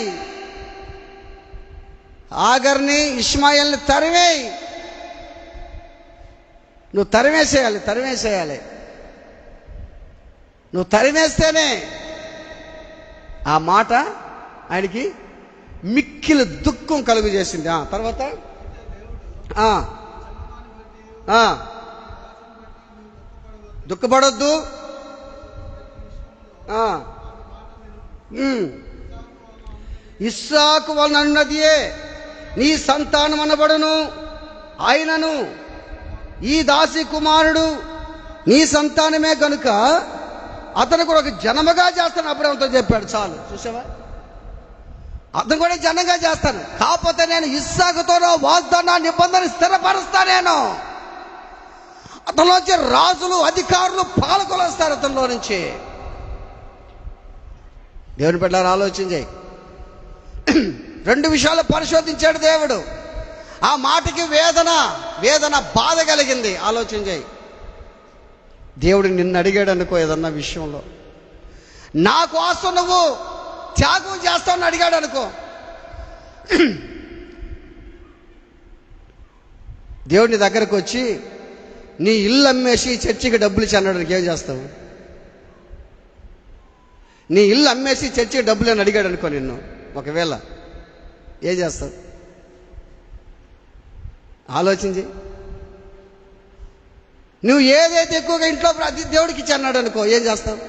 ఆగర్ని ఇష్మాయేల్ని తరివేయి. నువ్వు తరివేసేయాలి. నువ్వు తరివేస్తేనే ఆ మాట ఆయనకి మిక్కిలి దుఃఖం కలుగు చేసింది. తర్వాత దుఃఖపడొద్దు, ఇస్సాకు వలన అన్నదియే నీ సంతానం అనబడును, ఆయనను ఈ దాసి కుమారుడు నీ సంతానమే కనుక అతను కూడా ఒక జనముగా చేస్తాను. అబ్రహాముతో చెప్పాడు. చాలు, చూసావా? అతను కూడా జనంగా చేస్తాను, కాకపోతే నేను ఇస్సాకుతో వాగ్దాన నిబంధన స్థిరపరుస్తా. నేను అతనిలోంచి రాజులు, అధికారులు, పాలకులు వస్తారు అతనిలో నుంచి. దేవుని బిడ్డలారా ఆలోచన చేయి. 2 విషయాలు పరిశోధించాడు దేవుడు. ఆ మాటకి వేదన బాధ కలిగింది. ఆలోచన చేయి. దేవుడు నిన్ను అడిగాడు అనుకో, ఏదన్నా విషయంలో నా కోసం నువ్వు త్యాగం చేస్తావని అడిగాడు అనుకో, దేవుడిని దగ్గరకు వచ్చి నీ ఇల్లు అమ్మేసి చర్చికి డబ్బులు ఇచ్చి అన్నాడు, ఏం చేస్తావు? నీ ఇల్లు అమ్మేసి చర్చికి డబ్బులు అని అడిగాడు అనుకో నిన్ను, ఒకవేళ ఏం చేస్తావు? ఆలోచించి. నువ్వు ఏదైతే ఎక్కువగా ఇంట్లో అది దేవుడికి ఇచ్చి అన్నాడు అనుకో, ఏం చేస్తావు?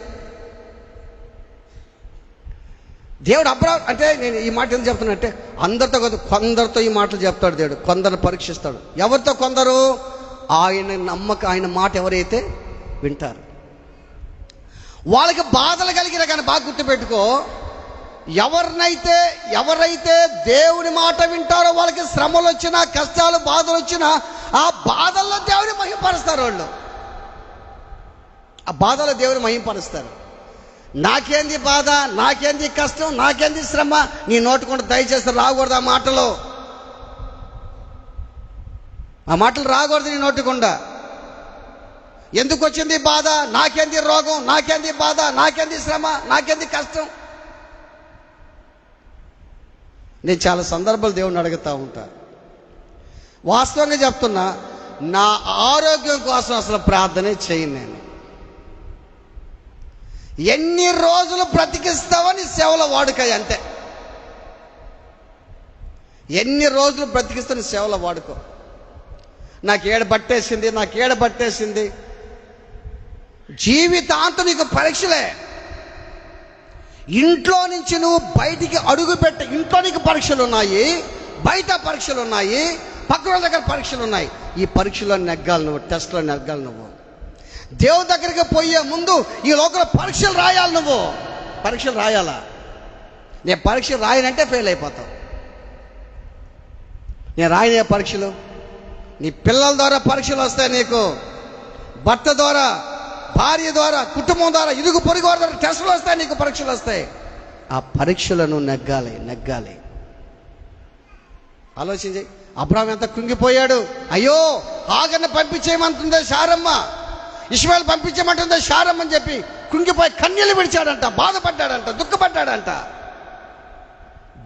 దేవుడు అంటే నేను ఈ మాట ఎందుకు చెప్తున్నా అంటే, అందరితో కాదు, కొందరితో ఈ మాటలు చెప్తాడు దేవుడు. కొందరు పరీక్షిస్తాడు. ఎవరితో కొందరు? ఆయన మాట ఎవరైతే వింటారు వాళ్ళకి బాధలు కలిగిన. కానీ బాగా గుర్తుపెట్టుకో, ఎవరైతే దేవుని మాట వింటారో వాళ్ళకి శ్రమలు వచ్చినా, కష్టాలు, బాధలు వచ్చినా ఆ బాధల్లో దేవుని మహిమపరుస్తారు వాళ్ళు. ఆ బాధలో దేవుని మహిమపరుస్తారు. నాకేంది బాధ, నాకేంది కష్టం, నాకేంది శ్రమ, నీ నోటుకుండా దయచేసి రాకూడదు ఆ మాటలు. ఆ మాటలు రాకూడదు నీ నోటుకుండా. ఎందుకు వచ్చింది బాధ, నాకేంది రోగం, నాకేంది బాధ, నాకేంది శ్రమ, నాకేంది కష్టం. నేను చాలా సందర్భాలు దేవుణ్ణి అడుగుతూ ఉంటా. వాస్తవంగా చెప్తున్నా, నా ఆరోగ్యం కోసం అసలు ప్రార్థనే చేయను నేను. ఎన్ని రోజులు బ్రతికిస్తావని సేవలో వాడుకాయి అంతే. ఎన్ని రోజులు బ్రతికిస్తాను సేవలో వాడుకో. నాకు ఏడ పట్టేసింది. జీవితాంతం నీకు పరీక్షలే. ఇంట్లో నుంచి నువ్వు బయటికి అడుగు పెట్టే, ఇంట్లో నీకు పరీక్షలు ఉన్నాయి, బయట పరీక్షలు ఉన్నాయి, పక్కన దగ్గర పరీక్షలు ఉన్నాయి. ఈ పరీక్షలో నెగ్గాలి నువ్వు, టెస్ట్లో నెగ్గాలి నువ్వు. దేవుని దగ్గరికి పోయే ముందు ఈ లోకంలో పరీక్షలు రాయాలి నువ్వు. పరీక్షలు రాయాలా? నేను పరీక్షలు రాయనంటే ఫెయిల్ అయిపోతావు. నేను రాయనే పరీక్షలు. నీ పిల్లల ద్వారా పరీక్షలు వస్తాయి, నీకు భర్త ద్వారా, భార్య ద్వారా, కుటుంబం ద్వారా, ఇరుగు పొరుగు వారి ద్వారా టెస్టులు వస్తాయి, నీకు పరీక్షలు వస్తాయి. ఆ పరీక్షలను నెగ్గాలి. ఆలోచించి, అబ్రాహాం ఎంత కృంగిపోయాడు. అయ్యో, ఆగర్ని పంపించేయమంటుందే శారమ్మ, ఇష్మాయేలు పంపించమంటుందే శారమ్మ అని చెప్పి కృంగిపోయి కన్నీళ్ళు విడిచాడంట, బాధపడ్డాడంట, దుఃఖపడ్డాడంట.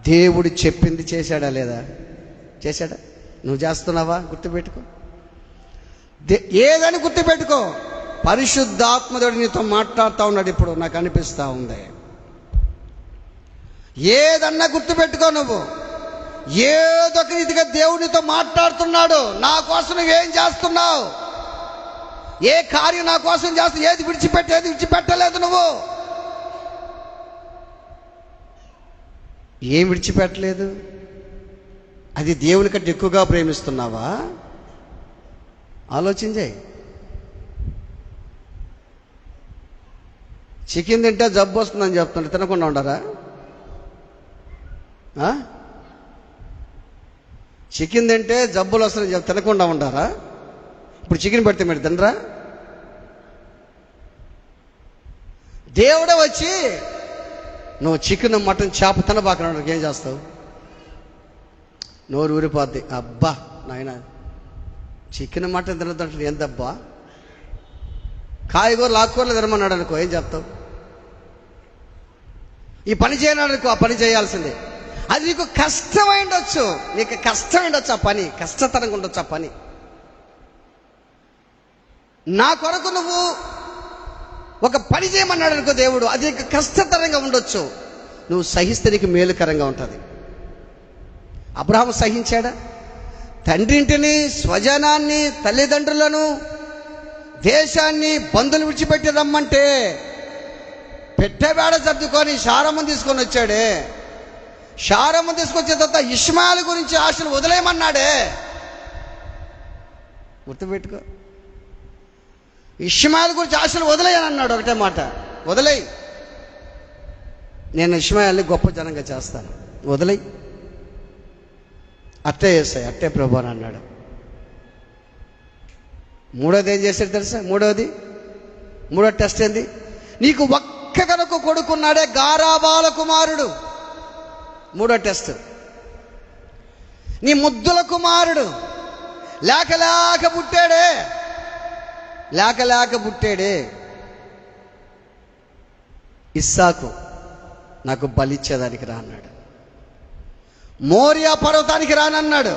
దేవుడు చెప్పింది చేశాడా లేదా? చేశాడా? నువ్వు చేస్తున్నావా? గుర్తుపెట్టుకో. ఏదని గుర్తుపెట్టుకో. పరిశుద్ధాత్మదేవుడు నీతో మాట్లాడుతూ ఉన్నాడు. ఇప్పుడు నాకు అనిపిస్తూ ఉంది. ఏదన్నా గుర్తుపెట్టుకో. నువ్వు ఏదో ఒక రీతిగా దేవునితో మాట్లాడుతున్నాడు. నా కోసం నువ్వేం చేస్తున్నావు, ఏ కార్యం నా కోసం చేస్తావు, ఏది విడిచిపెట్టలేదు నువ్వు. ఏం విడిచిపెట్టలేదు? అది దేవుని కంటే ఎక్కువగా ప్రేమిస్తున్నావా? ఆలోచించే. చికెన్ తింటే జబ్బు వస్తుందని చెప్తుంటే తినకుండా ఉండరా? చికెన్ తింటే జబ్బులు వస్తుందని చెప్పి తినకుండా ఉండారా? ఇప్పుడు చికెన్ పెడితే మీరు తినరా? దేవుడే వచ్చి నువ్వు చికెన్, మటన్, చేప తినబాకరా, ఏం చేస్తావు? నోరు ఊరిపోద్ది. అబ్బా నాయన, చికెన్ మటన్ తినదంటే ఏందబ్బా, కాయగూరలు ఆకుకూరలు తినమన్నాడు అనుకో, ఏం చెప్తావు? ఈ పని చేయనాడు అనుకో, ఆ పని చేయాల్సిందే. అది నీకు కష్టమై ఉండొచ్చు, ఆ పని కష్టతరంగా ఉండొచ్చు. ఆ పని నా కొరకు నువ్వు ఒక పని చేయమన్నాడు అనుకో దేవుడు, అది నీకు కష్టతరంగా ఉండొచ్చు. నువ్వు సహిస్తే నీకు మేలుకరంగా ఉంటుంది. అబ్రహాము సహించాడా? తండ్రింటిని, స్వజనాన్ని, తల్లిదండ్రులను, దేశాన్ని, బంధువులు విడిచిపెట్టి రమ్మంటే పెట్టేవేడ సర్దుకొని శారమ్మను తీసుకొని వచ్చాడే. శారమ్మను తీసుకొచ్చిన తర్వాత ఇష్మాయేలు గురించి ఆశలు వదిలేయమన్నాడే. గుర్తుపెట్టుకో. ఇష్మాయేలు గురించి ఆశలు వదిలేయనన్నాడు. ఒకటే మాట, వదిలేయి, నేను ఇష్మాయేల్ని గొప్ప జనంగా చేస్తాను, వదిలేయి. అట్టే చేస్తాయి, అట్టే ప్రభు అని అన్నాడు. మూడోది ఏం చేశాడు తెలుసా? మూడో టెస్ట్ ఏంది? నీకు ఒక్క కనుక కొడుకున్నాడే, గారాబాల కుమారుడు. మూడో టెస్ట్. నీ ముద్దుల కుమారుడు లేక పుట్టాడే ఇస్సాకు, నాకు బలిచ్చేదానికి రా అన్నాడు. మోరియా పర్వతానికి రానన్నాడు,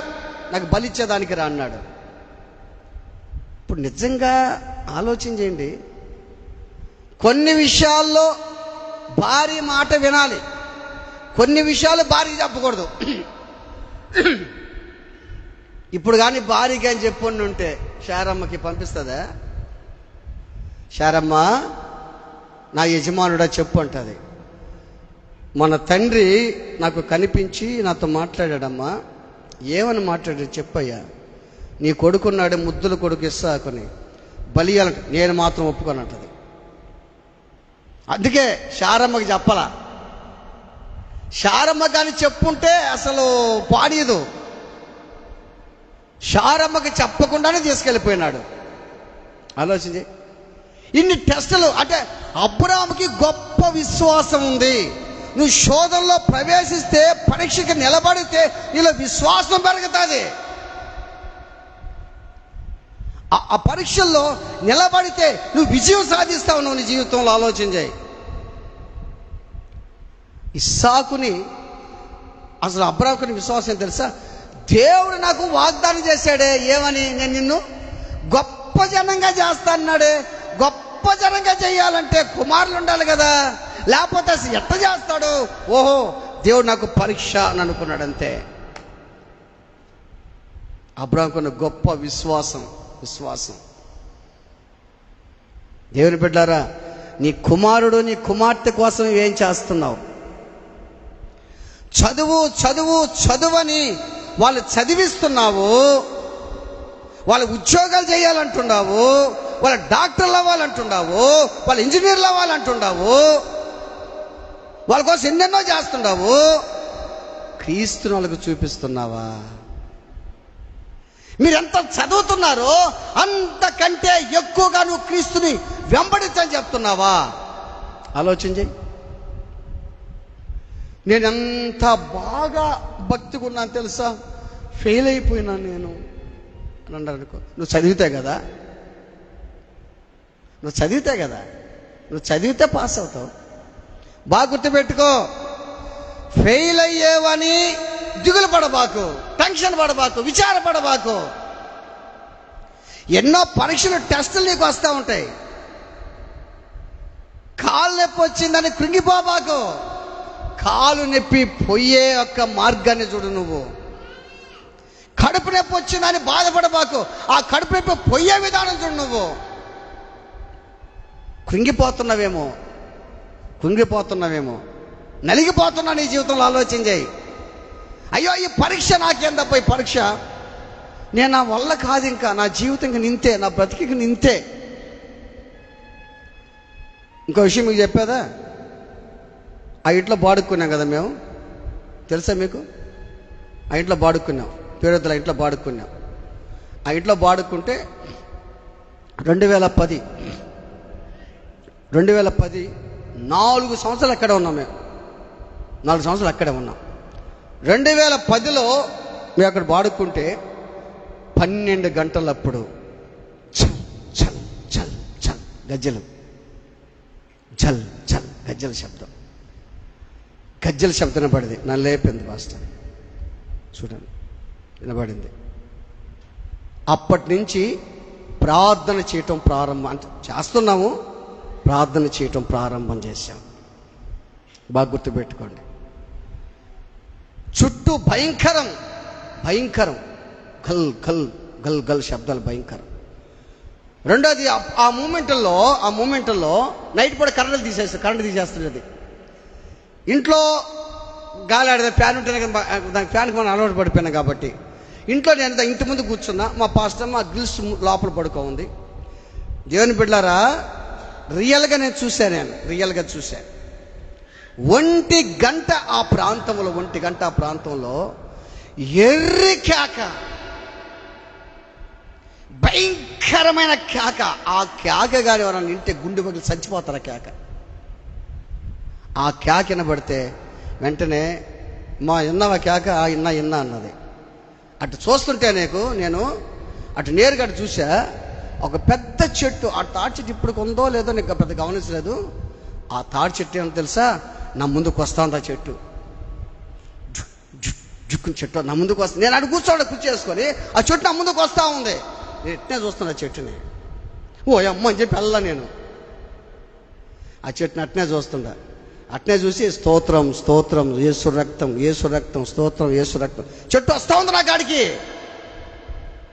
నాకు బలిచ్చేదానికి రా అన్నాడు. ఇప్పుడు నిజంగా ఆలోచన చేయండి. కొన్ని విషయాల్లో భార్య మాట వినాలి, కొన్ని విషయాలు భార్య చెప్పకూడదు. ఇప్పుడు కానీ భార్యకి అని చెప్పుని ఉంటే శారమ్మకి పంపిస్తుందా? శారమ్మ, నా యజమానుడా చెప్పు అంటుంది. మన తండ్రి నాకు కనిపించి నాతో మాట్లాడాడమ్మా. ఏమని మాట్లాడాడు చెప్పయ్యా? నీ కొడుకున్నాడు, ముద్దుల కొడుకు ఇస్సాకుని బలియాలంట. నేను మాత్రం ఒప్పుకోనంటది. అందుకే శారమ్మకి చెప్పాల. శారమ్మ కానీ చెప్పుంటే అసలు పాడీదు. శారమ్మకి చెప్పకుండానే తీసుకెళ్ళిపోయినాడు. ఆలోచించి ఇన్ని టెస్టులు. అంటే అబ్రాహాముకి గొప్ప విశ్వాసం ఉంది. నువ్వు శోధనలో ప్రవేశిస్తే, పరీక్షకి నిలబడితే నీలో విశ్వాసం పెరుగుతుంది. ఆ పరీక్షల్లో నిలబడితే నువ్వు విజయం సాధిస్తావు. నువ్వు నీ జీవితంలో ఆలోచన చేయి. ఇస్సాకుని, అసలు అబ్రాహాముకి విశ్వాసం తెలుసా? దేవుడు నాకు వాగ్దానం చేశాడే, ఏమని? నేను నిన్ను గొప్ప జనంగా చేస్తాన్నాడే. గొప్ప జనంగా చేయాలంటే కుమారులు ఉండాలి కదా, లేకపోతే అసలు ఎట్ట చేస్తాడు? ఓహో, దేవుడు నాకు పరీక్ష అని అనుకున్నాడు అంతే. అబ్రాహాముకున్న గొప్ప విశ్వాసం. దేవుని బిడ్డారా, నీ కుమారుడు నీ కుమార్తె కోసం ఏం చేస్తున్నావు? చదువని వాళ్ళు చదివిస్తున్నావు, వాళ్ళ ఉద్యోగాలు చేయాలంటున్నావు, వాళ్ళ డాక్టర్లు అవ్వాలంటున్నావు, వాళ్ళ ఇంజనీర్లు అవ్వాలంటున్నావు, వాళ్ళ కోసం ఎన్నెన్నో చేస్తున్నావు. క్రీస్తుని వాళ్ళకు చూపిస్తున్నావా? మీరు ఎంత చదువుతున్నారో అంతకంటే ఎక్కువగా నువ్వు క్రీస్తుని వెంబడించని చెప్తున్నావా? ఆలోచన చేయి. నేను ఎంత బాగా భక్తిగా ఉన్నాను తెలుసా, ఫెయిల్ అయిపోయినాను నేను అని అన్నారు అనుకో. నువ్వు చదివితే కదా, నువ్వు చదివితే పాస్ అవుతావు. బాగా గుర్తుపెట్టుకో, ఫెయిల్ అయ్యేవని దిగులు పడబాకు, టెన్షన్ పడబాకు, విచారపడబాకు. ఎన్నో పరీక్షలు, టెస్టులు నీకు వస్తూ ఉంటాయి. కాలు నొప్పి వచ్చిందని కృంగిపోబాకు. కాలు నొప్పి పోయే యొక్క మార్గాన్ని చూడు. నువ్వు కడుపు నొప్పి వచ్చిందని బాధపడబాకు. ఆ కడుపు నొప్పి పోయే విధానం చూడు. నువ్వు కృంగిపోతున్నావేమో, నలిగిపోతున్నా నీ జీవితంలో ఆలోచన చేయి. అయ్యో, ఈ పరీక్ష నాకేందప్ప, ఈ పరీక్ష నేను నా వల్ల కాదు, ఇంకా నా జీవితం ఇంక నింతే, నా బ్రతికి నింతే. ఇంకో విషయం మీకు చెప్పేదా? ఆ ఇంట్లో బాడుక్కున్నాం కదా మేము, తెలుసా మీకు? ఆ ఇంట్లో బాడుక్కున్నాం, పేరుద్దల ఇంట్లో బాడుక్కున్నాం. ఆ ఇంట్లో బాడుక్కుంటే 2010 4 సంవత్సరాలు అక్కడే ఉన్నాం మేము. 4 సంవత్సరాలు అక్కడే ఉన్నాం. 2010లో మేము అక్కడ బాడుక్కుంటే 12 గంటలప్పుడు చల్ చల్ చల్ చల్ గజ్జలు, చల్ చల్ గజ్జల శబ్దం వినబడింది. నన్ను లేపింది పాస్టర్, చూడండి వినబడింది. అప్పటి నుంచి ప్రార్థన చేయటం చేస్తున్నాము. ప్రార్థన చేయటం ప్రారంభం చేశాం. బాగా గుర్తుపెట్టుకోండి. చుట్టూ భయంకరం గల్ గల్ గల్ గల్ శబ్దాలు భయంకరం. రెండోది, ఆ మూమెంట్లో నైట్ పూట కరెంట్ తీసేస్తుంది. ఇంట్లో గాలి ఆడేది ఫ్యాన్ ఉంటేనే కదా, దానికి ఫ్యాన్కి మనం అలవాటు పడిపోయినా కాబట్టి ఇంట్లో నేను ఇంటి ముందు కూర్చున్నా. మా పాస్టర్ మా గ్రిల్స్ లోపల పడుకో ఉంది. దేవుని బిడ్డలారా, రియల్గా చూశాను. 1 గంట ఆ ప్రాంతంలో ఎర్రి కేక, భయంకరమైన కేక. ఆ కేక కానీ ఎవరన్నా వింటే గుండె పగిలి చచ్చిపోతారు. ఆ కేక వినబడితే వెంటనే, మా విన్నావా కేక? ఇన్నా అన్నది. అటు చూస్తుంటే నేను అటు నేరుగా చూసా. ఒక పెద్ద చెట్టు, ఆ తాటి చెట్టు ఇప్పుడు ఉందో లేదో నీకు పెద్ద గమనించలేదు. ఆ తాటి చెట్టు ఏమో తెలుసా, నా ముందుకు వస్తా ఉంది. ఆ చెట్టు జుక్కుని చెట్టు నా ముందుకు వస్తుంది. నేను అటు కూర్చోవేసుకొని ఆ చెట్టు నా ముందుకు వస్తూ ఉంది. నేను ఎట్నే చూస్తున్నా ఆ చెట్టుని. ఓ అమ్మ అని చెప్పి వెళ్ళా. నేను ఆ చెట్టుని అట్నే చూస్తుండా. అట్నే చూసి స్తోత్రం యేసు రక్తం స్తోత్రం యేసు రక్తం. చెట్టు వస్తూ ఉంది నా కాడికి.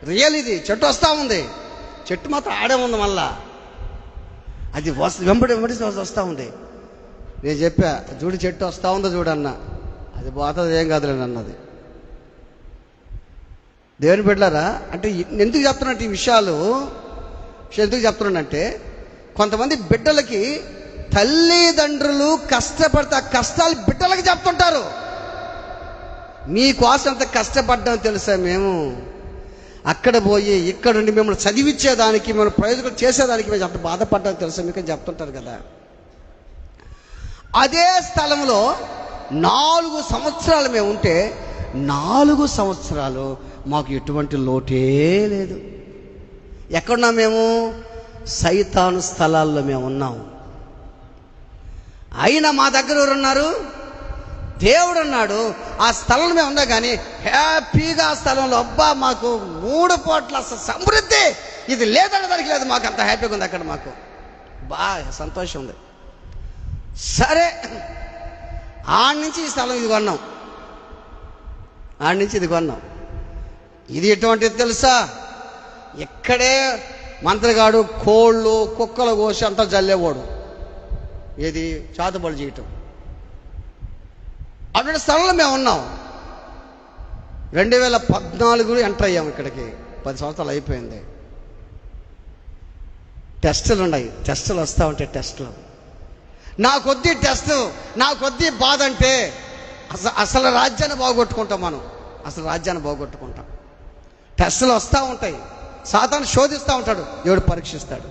రియల్ ఇది. చెట్టు వస్తూ ఉంది. చెట్టు మాత్రం ఆడే ఉంది. మళ్ళా అది వెంబడి వస్తూ ఉంది. నేను చెప్పా, చూడు చెట్టు వస్తూ ఉందో చూడన్నా. అది పోతుంది, ఏం కాదులేని అన్నది. దేవుని బిడ్డలారా, అంటే ఎందుకు చెప్తున్నట్టు ఈ విషయాలు ఎందుకు చెప్తున్నానంటే, కొంతమంది బిడ్డలకి తల్లిదండ్రులు కష్టపడితే ఆ కష్టాలు బిడ్డలకి చెప్తుంటారు. మీకోసం ఎంత కష్టపడ్డామో తెలుసా మేము? అక్కడ పోయి ఇక్కడుండి మిమ్మల్ని చదివించేదానికి, మిమ్మల్ని ప్రయోజనం చేసేదానికి మేము అంత బాధపడ్డాకు తెలుసా మీకు అని చెప్తుంటారు కదా. అదే స్థలంలో 4 సంవత్సరాలు మేము ఉంటే 4 సంవత్సరాలు మాకు ఎటువంటి లోటే లేదు. ఎక్కడున్నా మేము? సైతాను స్థలాల్లో మేము ఉన్నాం. అయినా మా దగ్గర ఎవరున్నారు? దేవుడు ఉన్నాడు. ఆ స్థలంలో మేము ఉన్నా కానీ హ్యాపీగా ఆ స్థలంలో అబ్బా మాకు 3 పూట్ల అసలు సమృద్ధి, ఇది లేదనే దానికి లేదు, మాకు అంత హ్యాపీగా ఉంది అక్కడ, మాకు బాగా సంతోషం ఉంది. సరే, ఆడి నుంచి ఈ స్థలం ఇది కొన్నాం, ఆడి నుంచి ఇది కొన్నాం. ఇది ఎటువంటిది తెలుసా? ఇక్కడే మంత్రగాడు కోళ్ళు కుక్కలు కోసి అంతా జల్లేవాడు. ఏది చాతుబడి చేయటం. అటువంటి స్థలంలో మేము ఉన్నాం. 2014 ఎంటర్ అయ్యాము ఇక్కడికి. 10 సంవత్సరాలు అయిపోయింది. టెస్టులు ఉన్నాయి, టెస్టులు వస్తూ ఉంటాయి. టెస్టులు నా కొద్దీ టెస్ట్, నా కొద్దీ బాధ అంటే అసలు రాజ్యాన్ని బాగొట్టుకుంటాం మనం, అసలు రాజ్యాన్ని బాగొట్టుకుంటాం. టెస్టులు వస్తూ ఉంటాయి, సాతాను శోధిస్తూ ఉంటాడు, దేవుడు పరీక్షిస్తాడు.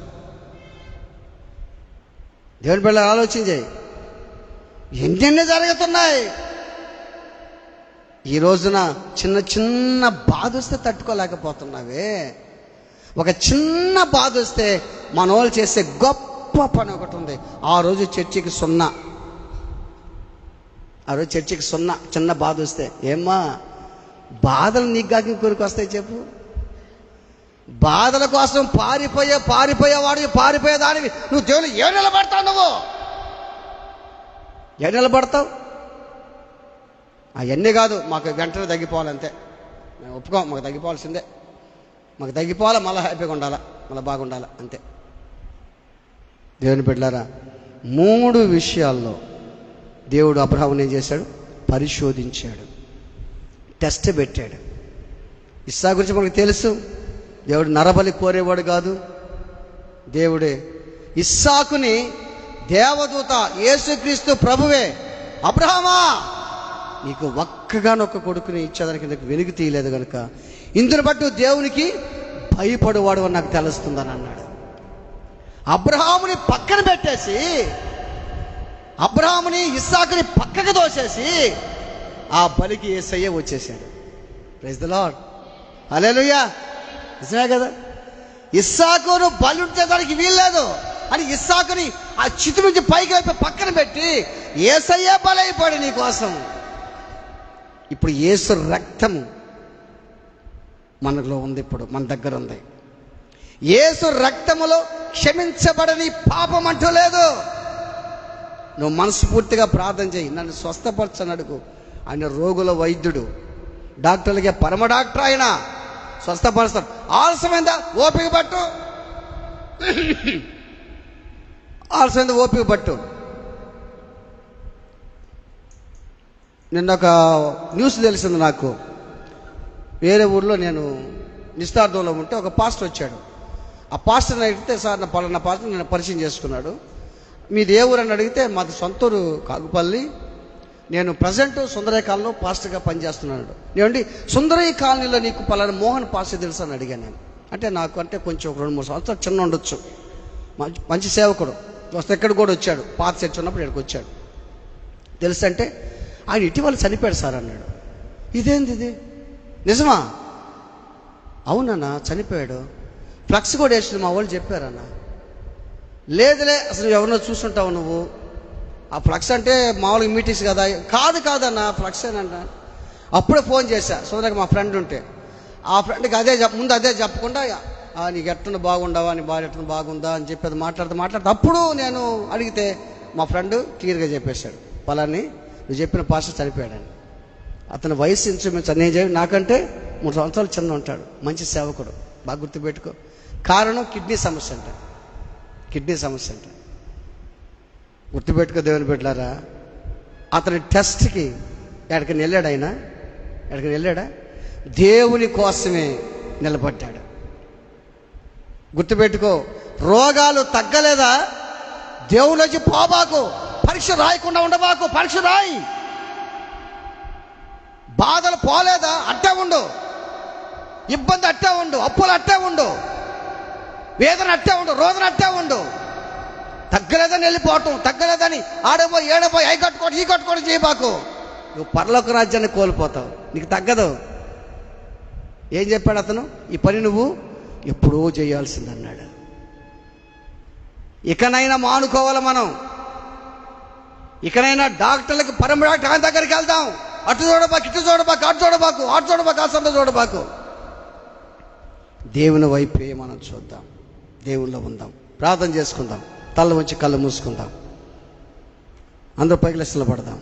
దేవుని బిడ్డ ఆలోచన చేయి, ఎన్నెన్ని జరుగుతున్నాయి. ఈ రోజున చిన్న చిన్న బాధ వస్తే తట్టుకోలేకపోతున్నావే. ఒక చిన్న బాధ వస్తే మన వాళ్ళు చేసే గొప్ప పని ఒకటి ఉంది. ఆ రోజు చర్చికి 0, ఆ రోజు చర్చికి 0. చిన్న బాధ వస్తే ఏమ్మా, బాధలు నీకు కాకి కోరిక వస్తాయి చెప్పు? బాధల కోసం పారిపోయేవాడివి, పారిపోయేదానివి నువ్వు దేవుని ఏ నిలబడతావు? నువ్వు ఏ నిలబడతావు? అవన్నీ కాదు, మాకు వెంటనే తగ్గిపోవాలంతే, మేము ఒప్పుకోం, మాకు తగ్గిపోవాల్సిందే, మాకు తగ్గిపోవాలా, మళ్ళీ హ్యాపీగా ఉండాలా, మళ్ళీ బాగుండాలా, అంతే. దేవుని బిడ్డలారా, 3 విషయాల్లో దేవుడు అబ్రహాముని ఏం చేశాడు? పరిశోధించాడు, టెస్ట్ పెట్టాడు. ఇస్సాకు గురించి మనకు తెలుసు, దేవుడు నరబలి కోరేవాడు కాదు. దేవుడే ఇస్సాకుని దేవదూత యేసుక్రీస్తు ప్రభువే, అబ్రహామా నీకు ఒక్కగానొక్క కొడుకుని ఇచ్చేదానికి నాకు వెలుగు తీయలేదు కనుక ఇందుని బట్టి దేవునికి భయపడేవాడు అని నాకు తెలుస్తుందని అన్నాడు. అబ్రహాముని పక్కన పెట్టేసి, అబ్రహాముని ఇస్సాకుని పక్కకు దోసేసి ఆ బలికి యేసయ్య వచ్చేసాడు. ప్రైజ్ ది లార్డ్, హల్లెలూయా. నిజమే కదా? ఇస్సాకును బలి ఉంచేదానికి వీల్లేదు అని ఇస్సాకుని ఆ చితి నుంచి పైకి వైపు పక్కన పెట్టి యేసయ్య బలైపోయాడు నీ కోసం. ఇప్పుడు యేసు రక్తము మనలో ఉంది, ఇప్పుడు మన దగ్గర ఉంది. యేసు రక్తములో క్షమించబడని పాపం అంటూ లేదు. నువ్వు మనస్ఫూర్తిగా ప్రార్థన చేయి, నన్ను స్వస్థపరచని అడుగు. ఆయన రోగుల వైద్యుడు, డాక్టర్లకే పరమ డాక్టర్, ఆయన స్వస్థపరుస్తాడు. ఆలస్యమైందా? ఓపిక పట్టు, ఆలస్యమైందా? ఓపిక పట్టు. నిన్న ఒక న్యూస్ తెలిసింది నాకు. వేరే ఊర్లో నేను నిస్తార్థంలో ఉంటే ఒక పాస్టర్ వచ్చాడు. ఆ పాస్టర్ని అడిగితే, సార్ నా పలానా పాస్టర్ నేను పరిచయం చేసుకున్నాడు. మీది ఏ ఊరు అని అడిగితే, మాది సొంతూరు కాగుపల్లి, నేను ప్రజెంట్ సుందరయ్య కాలనీలో పాస్టర్గా పనిచేస్తున్నాడు. నేనండి సుందరయ్య కాలనీలో నీకు పలానా మోహన్ పాస్టర్ తెలుసు అని అడిగాను నేను. అంటే నాకు అంటే కొంచెం 2-3 సంవత్సరాలు చిన్న ఉండొచ్చు, మంచి సేవకుడు. వస్తే ఎక్కడ కూడా వచ్చాడు, పాత చర్చ్ ఉన్నప్పుడు ఇక్కడికి వచ్చాడు. తెలుసు అంటే, ఆయన ఇటీవల చనిపోయాడు సార్ అన్నాడు. ఇదేంది ఇది, నిజమా? అవునన్నా చనిపోయాడు, ఫ్లక్స్ కూడా వేసింది మా వాళ్ళు చెప్పారన్న. లేదులే, అసలు ఎవరినో చూస్తుంటావు నువ్వు, ఆ ఫ్లక్స్ అంటే మామూలుగా మీటింగ్స్ కదా. కాదన్న ఫ్లక్స్ ఏనంట. అప్పుడే ఫోన్ చేశా సోదరికి, మా ఫ్రెండ్ ఉంటే, ఆ ఫ్రెండ్కి ముందు అదే చెప్పకుండా నీకు ఎట్లా బాగుండవా, నీ భార్య ఎట్లా బాగుందా అని చెప్పి అది మాట్లాడుతూ అప్పుడు నేను అడిగితే మా ఫ్రెండ్ క్లియర్గా చెప్పేశాడు, పలాని నువ్వు చెప్పిన పాస్టర్ చనిపోయాడని. అతని వయసు ఇంచుమించు నేను నాకంటే 3 సంవత్సరాలు చిన్న ఉంటాడు, మంచి సేవకుడు, బాగా గుర్తుపెట్టుకో. కారణం కిడ్నీ సమస్య అంట, కిడ్నీ సమస్య అంట. గుర్తుపెట్టుకో దేవుని బిడ్డలారా. అతని టెస్ట్కి ఎక్కడికి వెళ్ళాడు, ఆయన ఎక్కడికి వెళ్ళాడా? దేవుని కోసమే నిలబడ్డాడు. గుర్తుపెట్టుకో, రోగాలు తగ్గలేదా? దేవుని వచ్చి పోబాకు, పరీక్ష రాయకుండా ఉండబాకు, పరీక్ష రాయి. బాధలు పోలేదా? అట్టే ఉండు. ఇబ్బంది అట్టే ఉండు, అప్పులు అట్టే ఉండు, వేదన అట్టే ఉండు, రోదన అట్టే ఉండు. తగ్గలేదని వెళ్ళిపోవటం, తగ్గలేదని ఆడపోయి ఏడపోయి అయి కట్టుకోవడం ఈ కట్టుకోవడం చేయబాకు. నువ్వు పరలోక రాజ్యాన్ని కోల్పోతావు, నీకు తగ్గదు. ఏం చెప్పాడు అతను? ఈ పని నువ్వు ఎప్పుడూ చేయాల్సిందన్నాడు. ఇకనైనా మానుకోవాలి మనం. ఇకనైనా డాక్టర్లకు పరమ డాక్టర్ దగ్గరికి వెళ్దాం. అటు చూడబాకు, ఇటు చూడబాకు, అటు చూడబాకు, అటు చూడబాకు, అసలు చూడబాకు. దేవుని వైపే మనం చూద్దాం, దేవునిలో ఉందాం, ప్రార్థన చేసుకుందాం, తల వంచి కళ్ళు మూసుకుందాం, అందరూ పైకి లెక్కలు పడదాం.